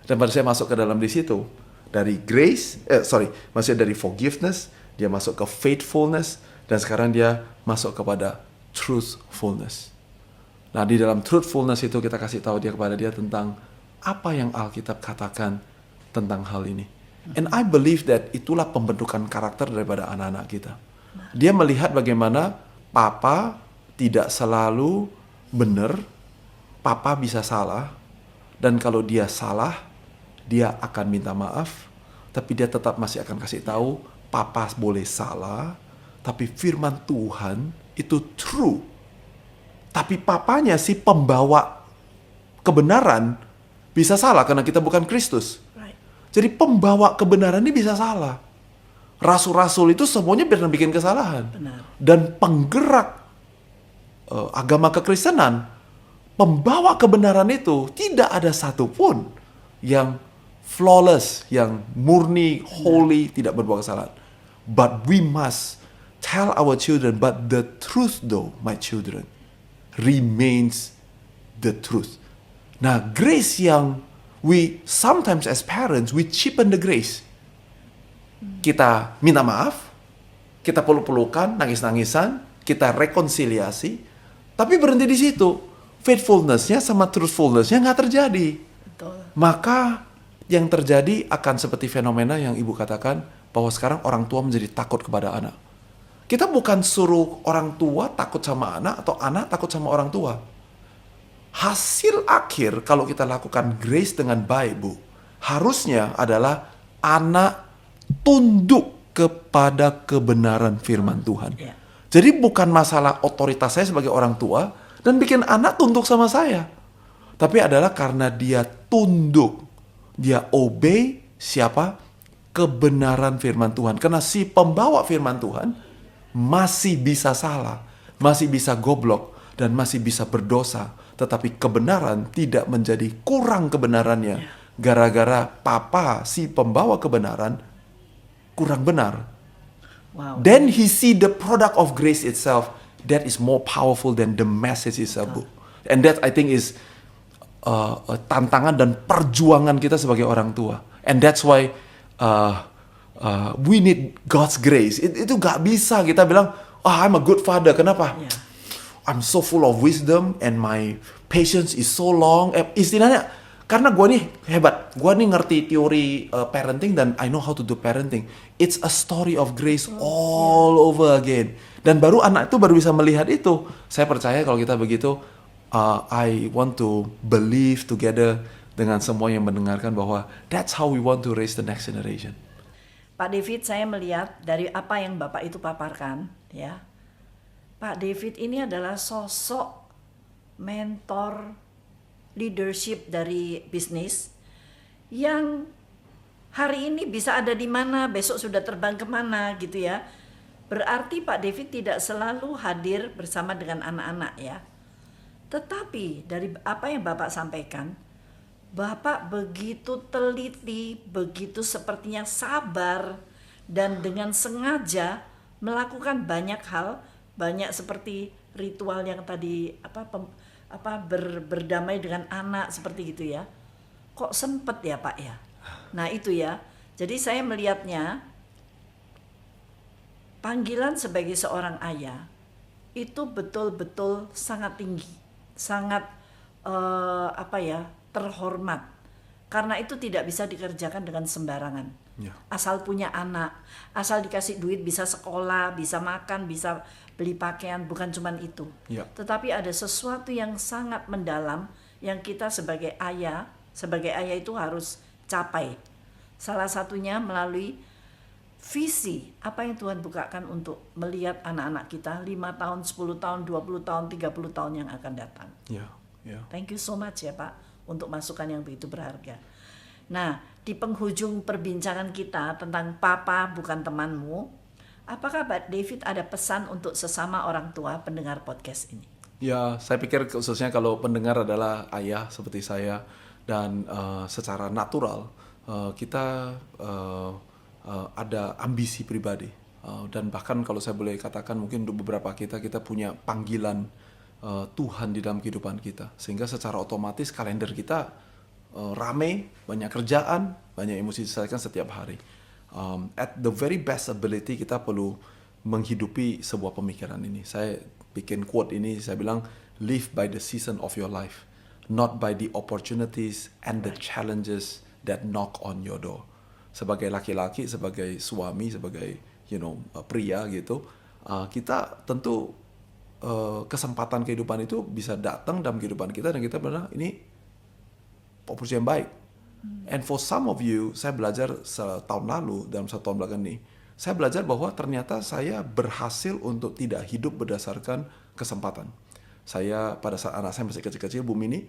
Dan pada saya masuk ke dalam di situ, dari grace, maksudnya dari forgiveness, dia masuk ke faithfulness, dan sekarang dia masuk kepada truthfulness. Nah, di dalam truthfulness itu kita kasih tahu dia kepada dia tentang apa yang Alkitab katakan tentang hal ini. And I believe that itulah pembentukan karakter daripada anak-anak kita. Dia melihat bagaimana papa tidak selalu benar, papa bisa salah, dan kalau dia salah, dia akan minta maaf, tapi dia tetap masih akan kasih tahu, papa boleh salah, tapi firman Tuhan itu true. Tapi papanya si pembawa kebenaran bisa salah karena kita bukan Kristus. Right. Jadi pembawa kebenaran ini bisa salah. Rasul-rasul itu semuanya pernah bikin kesalahan. Benar. Dan penggerak agama kekristenan pembawa kebenaran itu tidak ada satupun yang flawless, yang murni, holy, tidak berbuat kesalahan. But we must tell our children, but the truth though, my children, remains the truth. Nah, grace yang we sometimes as parents, we cheapen the grace. Kita minta maaf, kita peluk-pelukan, nangis-nangisan, kita rekonsiliasi, tapi berhenti di situ. Faithfulness-nya sama truthfulness-nya nggak terjadi. Betul. Maka yang terjadi akan seperti fenomena yang Ibu katakan, bahwa sekarang orang tua menjadi takut kepada anak. Kita bukan suruh orang tua takut sama anak atau anak takut sama orang tua. Hasil akhir kalau kita lakukan grace dengan baik, Bu, harusnya adalah anak tunduk kepada kebenaran firman Tuhan. Yeah. Jadi bukan masalah otoritas saya sebagai orang tua dan bikin anak tunduk sama saya. Tapi adalah karena dia tunduk, dia obey siapa? Kebenaran firman Tuhan. Karena si pembawa firman Tuhan masih bisa salah, masih bisa goblok, dan masih bisa berdosa. Tetapi kebenaran tidak menjadi kurang kebenarannya. Gara-gara papa si pembawa kebenaran kurang benar. Wow. Then he see the product of grace itself that is more powerful than the message itself. And that I think is tantangan dan perjuangan kita sebagai orang tua. And that's why we need God's grace. Itu gak bisa kita bilang, I'm a good father. Kenapa? Yeah. I'm so full of wisdom and my patience is so long. Istilahnya, karena gue nih hebat. Gue nih ngerti teori parenting dan I know how to do parenting. It's a story of grace all over again. Dan baru anak itu baru bisa melihat itu. Saya percaya kalau kita begitu, I want to believe together dengan semua yang mendengarkan bahwa that's how we want to raise the next generation. Pak David, saya melihat dari apa yang Bapak itu paparkan, ya. Pak David ini adalah sosok mentor leadership dari bisnis yang hari ini bisa ada di mana, besok sudah terbang kemana gitu ya. Berarti Pak David tidak selalu hadir bersama dengan anak-anak ya. Tetapi dari apa yang Bapak sampaikan, Bapak begitu teliti, begitu sepertinya sabar dan dengan sengaja melakukan banyak hal, banyak seperti ritual yang tadi berdamai dengan anak seperti gitu ya. Kok sempet ya Pak ya? Nah itu ya. Jadi saya melihatnya panggilan sebagai seorang ayah itu betul-betul sangat tinggi, sangat terhormat. Karena itu tidak bisa dikerjakan dengan sembarangan. Ya. Asal punya anak, asal dikasih duit bisa sekolah, bisa makan, bisa beli pakaian, bukan cuman itu. Ya. Tetapi ada sesuatu yang sangat mendalam yang kita sebagai ayah itu harus capai. Salah satunya melalui visi apa yang Tuhan bukakan untuk melihat anak-anak kita 5 tahun, 10 tahun, 20 tahun, 30 tahun yang akan datang. Ya. Thank you so much ya Pak untuk masukan yang begitu berharga. Nah, di penghujung perbincangan kita tentang papa bukan temanmu, apakah Pak David ada pesan untuk sesama orang tua pendengar podcast ini? Ya, saya pikir khususnya kalau pendengar adalah ayah seperti saya dan secara natural kita ada ambisi pribadi dan bahkan kalau saya boleh katakan mungkin untuk beberapa kita punya panggilan Tuhan di dalam kehidupan kita sehingga secara otomatis kalender kita rame, banyak kerjaan, banyak emosi diselesaikan setiap hari. At the very best ability kita perlu menghidupi sebuah pemikiran ini. Saya bikin quote ini, saya bilang live by the season of your life, not by the opportunities and the challenges that knock on your door. Sebagai laki-laki, sebagai suami, sebagai pria gitu, kita tentu kesempatan kehidupan itu bisa datang dalam kehidupan kita dan kita benar ini opportunity yang baik. And for some of you, saya belajar setahun lalu dalam 1 tahun belakang ini, saya belajar bahwa ternyata saya berhasil untuk tidak hidup berdasarkan kesempatan. Saya pada saat anak saya masih kecil-kecil, Bu Mini,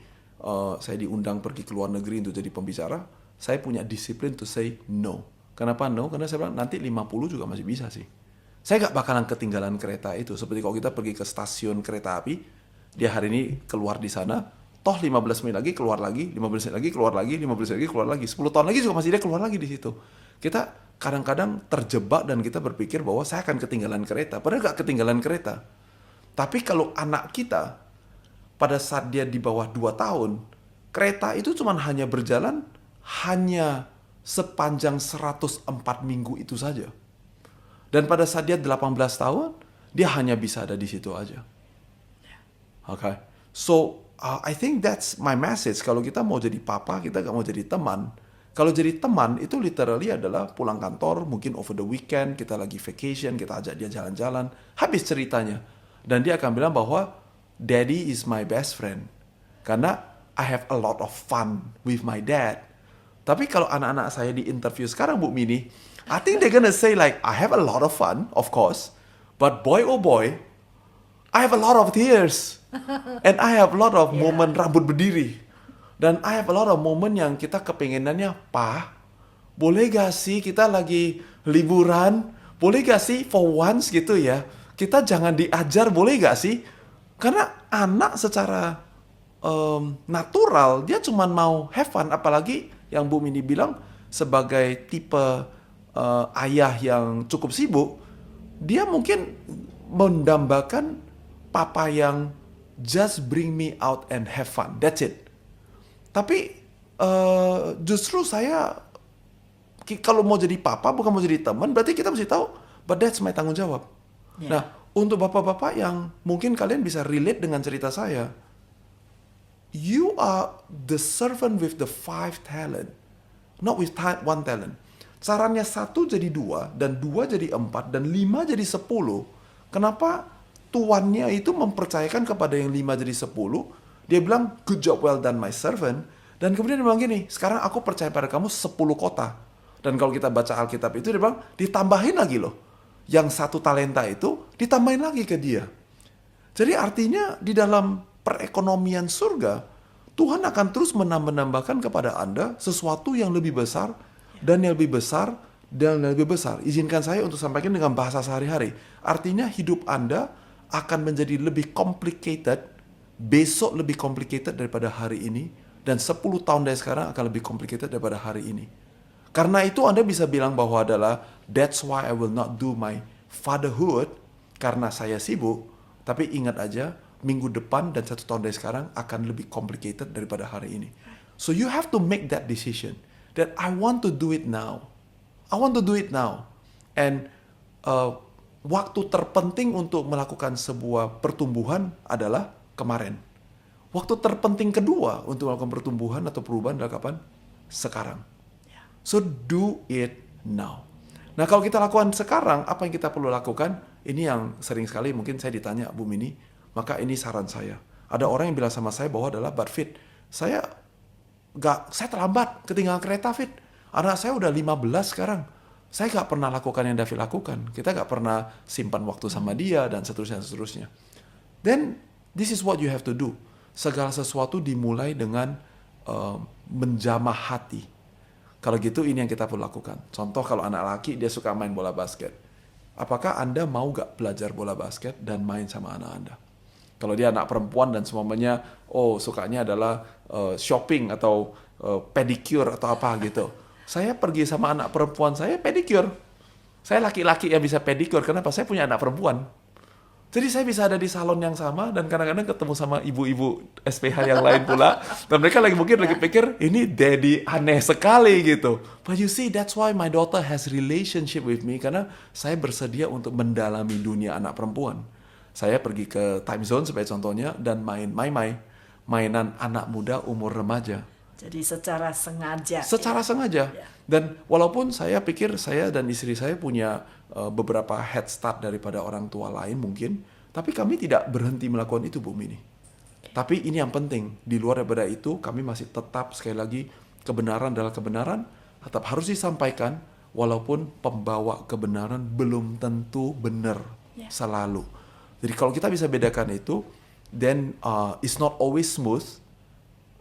saya diundang pergi ke luar negeri untuk jadi pembicara. Saya punya disiplin to say no. Kenapa no? Karena saya bilang nanti 50 juga masih bisa sih. Saya gak bakalan ketinggalan kereta itu. Seperti kalau kita pergi ke stasiun kereta api, dia hari ini keluar di sana, toh 15 menit lagi keluar lagi, 15 menit lagi keluar lagi, 15 menit lagi keluar lagi, 10 tahun lagi juga masih dia keluar lagi di situ. Kita kadang-kadang terjebak dan kita berpikir bahwa saya akan ketinggalan kereta, padahal gak ketinggalan kereta. Tapi kalau anak kita pada saat dia di bawah 2 tahun, kereta itu cuma hanya berjalan hanya sepanjang 104 minggu itu saja. Dan pada saat dia 18 tahun, dia hanya bisa ada di situ aja. Okay. So, I think that's my message. Kalau kita mau jadi papa, kita gak mau jadi teman. Kalau jadi teman, itu literally adalah pulang kantor, mungkin over the weekend, kita lagi vacation, kita ajak dia jalan-jalan, habis ceritanya. Dan dia akan bilang bahwa, Daddy is my best friend. Karena I have a lot of fun with my dad. Tapi kalau anak-anak saya di interview sekarang, Bu Mini, I think they're gonna say like, I have a lot of fun, of course. But boy, oh boy, I have a lot of tears. And I have a lot of moment rambut berdiri. Dan I have a lot of moment yang kita kepengenannya, Pa, boleh gak sih kita lagi liburan? Boleh gak sih for once gitu ya? Kita jangan diajar, boleh gak sih? Karena anak secara natural, dia cuma mau have fun. Apalagi yang Bu Mini bilang, sebagai tipe ayah yang cukup sibuk, dia mungkin mendambakan papa yang just bring me out and have fun, that's it. Tapi justru saya kalau mau jadi papa bukan mau jadi teman, berarti kita mesti tahu, but that's my tanggung jawab. Nah, untuk bapak-bapak yang mungkin kalian bisa relate dengan cerita saya, you are the servant with the 5 talent, not with 1 talent. Caranya 1 jadi 2, dan 2 jadi 4, dan 5 jadi 10. Kenapa tuannya itu mempercayakan kepada yang 5 jadi 10? Dia bilang, good job, well done my servant. Dan kemudian dia bilang gini, sekarang aku percaya pada kamu 10 kota. Dan kalau kita baca Alkitab itu, dia bilang, ditambahin lagi loh. Yang 1 talenta itu, ditambahin lagi ke dia. Jadi artinya di dalam perekonomian surga, Tuhan akan terus menambahkan kepada Anda sesuatu yang lebih besar, dan yang lebih besar, dan yang lebih besar. Izinkan saya untuk sampaikan dengan bahasa sehari-hari. Artinya hidup Anda akan menjadi lebih complicated, besok lebih complicated daripada hari ini, dan 10 tahun dari sekarang akan lebih complicated daripada hari ini. Karena itu Anda bisa bilang bahwa adalah, that's why I will not do my fatherhood, karena saya sibuk. Tapi ingat aja, minggu depan dan 1 tahun dari sekarang akan lebih complicated daripada hari ini. So you have to make that decision, that I want to do it now. I want to do it now. And waktu terpenting untuk melakukan sebuah pertumbuhan adalah kemarin. Waktu terpenting kedua untuk melakukan pertumbuhan atau perubahan adalah kapan? Sekarang. So do it now. Nah, kalau kita lakukan sekarang, apa yang kita perlu lakukan? Ini yang sering sekali mungkin saya ditanya, Bu Mini, maka ini saran saya. Ada orang yang bilang sama saya bahwa adalah, but Fit, saya terlambat ketinggalan kereta, Fit. Anak saya udah 15 sekarang. Saya gak pernah lakukan yang David lakukan. Kita gak pernah simpan waktu sama dia, dan seterusnya. Then, this is what you have to do. Segala sesuatu dimulai dengan menjamah hati. Kalau gitu, ini yang kita perlu lakukan. Contoh, kalau anak laki, dia suka main bola basket. Apakah Anda mau gak belajar bola basket dan main sama anak Anda? Kalau dia anak perempuan dan semuanya, sukanya adalah shopping atau pedicure atau apa gitu. Saya pergi sama anak perempuan saya pedicure. Saya laki-laki yang bisa pedicure. Kenapa? Saya punya anak perempuan. Jadi saya bisa ada di salon yang sama dan kadang-kadang ketemu sama ibu-ibu SPH yang lain pula. Dan mereka mungkin lagi pikir, ini daddy aneh sekali gitu. But you see, that's why my daughter has relationship with me. Karena saya bersedia untuk mendalami dunia anak perempuan. Saya pergi ke time zone sebagai contohnya dan main mainan anak muda umur remaja. Jadi secara sengaja. Secara sengaja. Dan walaupun saya pikir saya dan istri saya punya beberapa head start daripada orang tua lain mungkin, tapi kami tidak berhenti melakukan itu, Bu Mini. Tapi ini yang penting, di luar daripada itu kami masih tetap, sekali lagi, kebenaran adalah kebenaran, tetap harus disampaikan, walaupun pembawa kebenaran belum tentu benar selalu. Jadi kalau kita bisa bedakan itu, then it's not always smooth.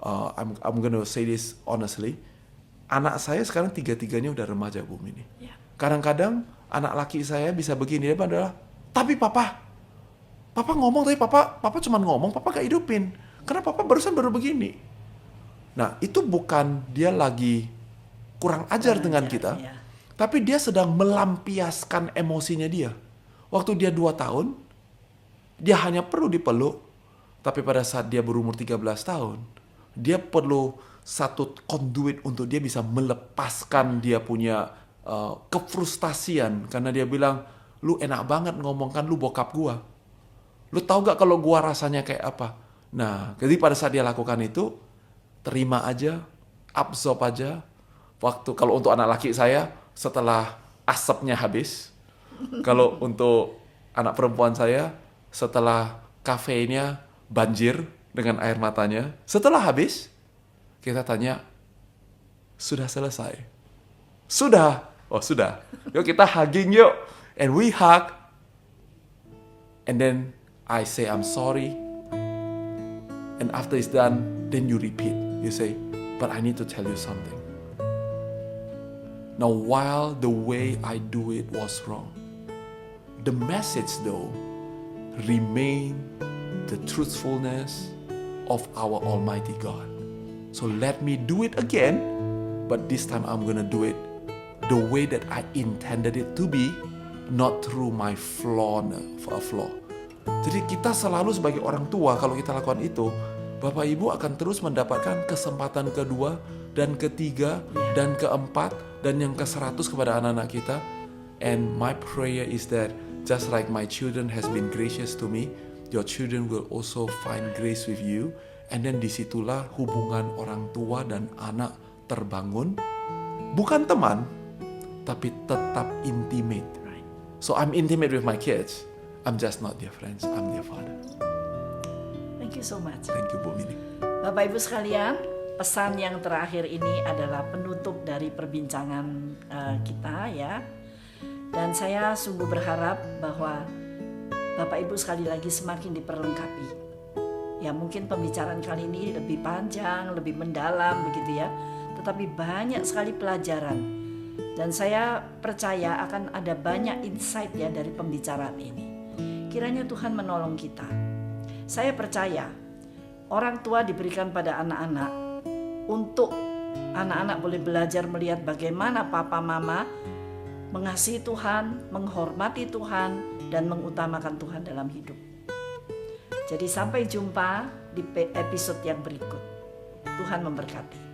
I'm gonna say this honestly. Anak saya sekarang 3-3-nya udah remaja, Bu Mini. Kadang-kadang anak laki saya bisa begini, dia adalah, tapi papa ngomong, tapi papa cuma ngomong, papa gak hidupin. Karena papa barusan baru begini. Nah, itu bukan dia lagi kurang ajar dengan kita, ya. tapi dia sedang melampiaskan emosinya dia. Waktu dia 2 tahun, dia hanya perlu dipeluk, tapi pada saat dia berumur 13 tahun, dia perlu satu conduit untuk dia bisa melepaskan dia punya kefrustasian. Karena dia bilang, lu enak banget ngomong kan lu bokap gua. Lu tahu gak kalau gua rasanya kayak apa? Nah, jadi pada saat dia lakukan itu, terima aja, absorb aja. Waktu kalau untuk anak laki saya, setelah asapnya habis. Kalau untuk anak perempuan saya, setelah kafeinnya banjir dengan air matanya. Setelah habis, kita tanya, sudah selesai? Sudah. Oh sudah. Yuk kita hugging yuk. And we hug. And then I say I'm sorry. And after it's done, then you repeat. You say, but I need to tell you something. Now while the way I do it was wrong, the message though remain the truthfulness of our Almighty God. So let me do it again, but this time I'm gonna do it the way that I intended it to be, not through my flaw. Jadi kita selalu sebagai orang tua, kalau kita lakukan itu, Bapak Ibu akan terus mendapatkan kesempatan kedua dan ketiga dan keempat dan yang ke-100 kepada anak-anak kita. And my prayer is that just like my children has been gracious to me, your children will also find grace with you. And then disitulah hubungan orang tua dan anak terbangun. Bukan teman, tapi tetap intimate. So I'm intimate with my kids. I'm just not their friends, I'm their father. Thank you so much. Thank you Bu Mini. Bapak Ibu sekalian, pesan yang terakhir ini adalah penutup dari perbincangan kita ya. Dan saya sungguh berharap bahwa Bapak Ibu sekali lagi semakin diperlengkapi. Ya mungkin pembicaraan kali ini lebih panjang, lebih mendalam begitu ya. Tetapi banyak sekali pelajaran. Dan saya percaya akan ada banyak insight ya dari pembicaraan ini. Kiranya Tuhan menolong kita. Saya percaya orang tua diberikan pada anak-anak untuk anak-anak boleh belajar melihat bagaimana papa mama mengasihi Tuhan, menghormati Tuhan, dan mengutamakan Tuhan dalam hidup. Jadi sampai jumpa di episode yang berikut. Tuhan memberkati.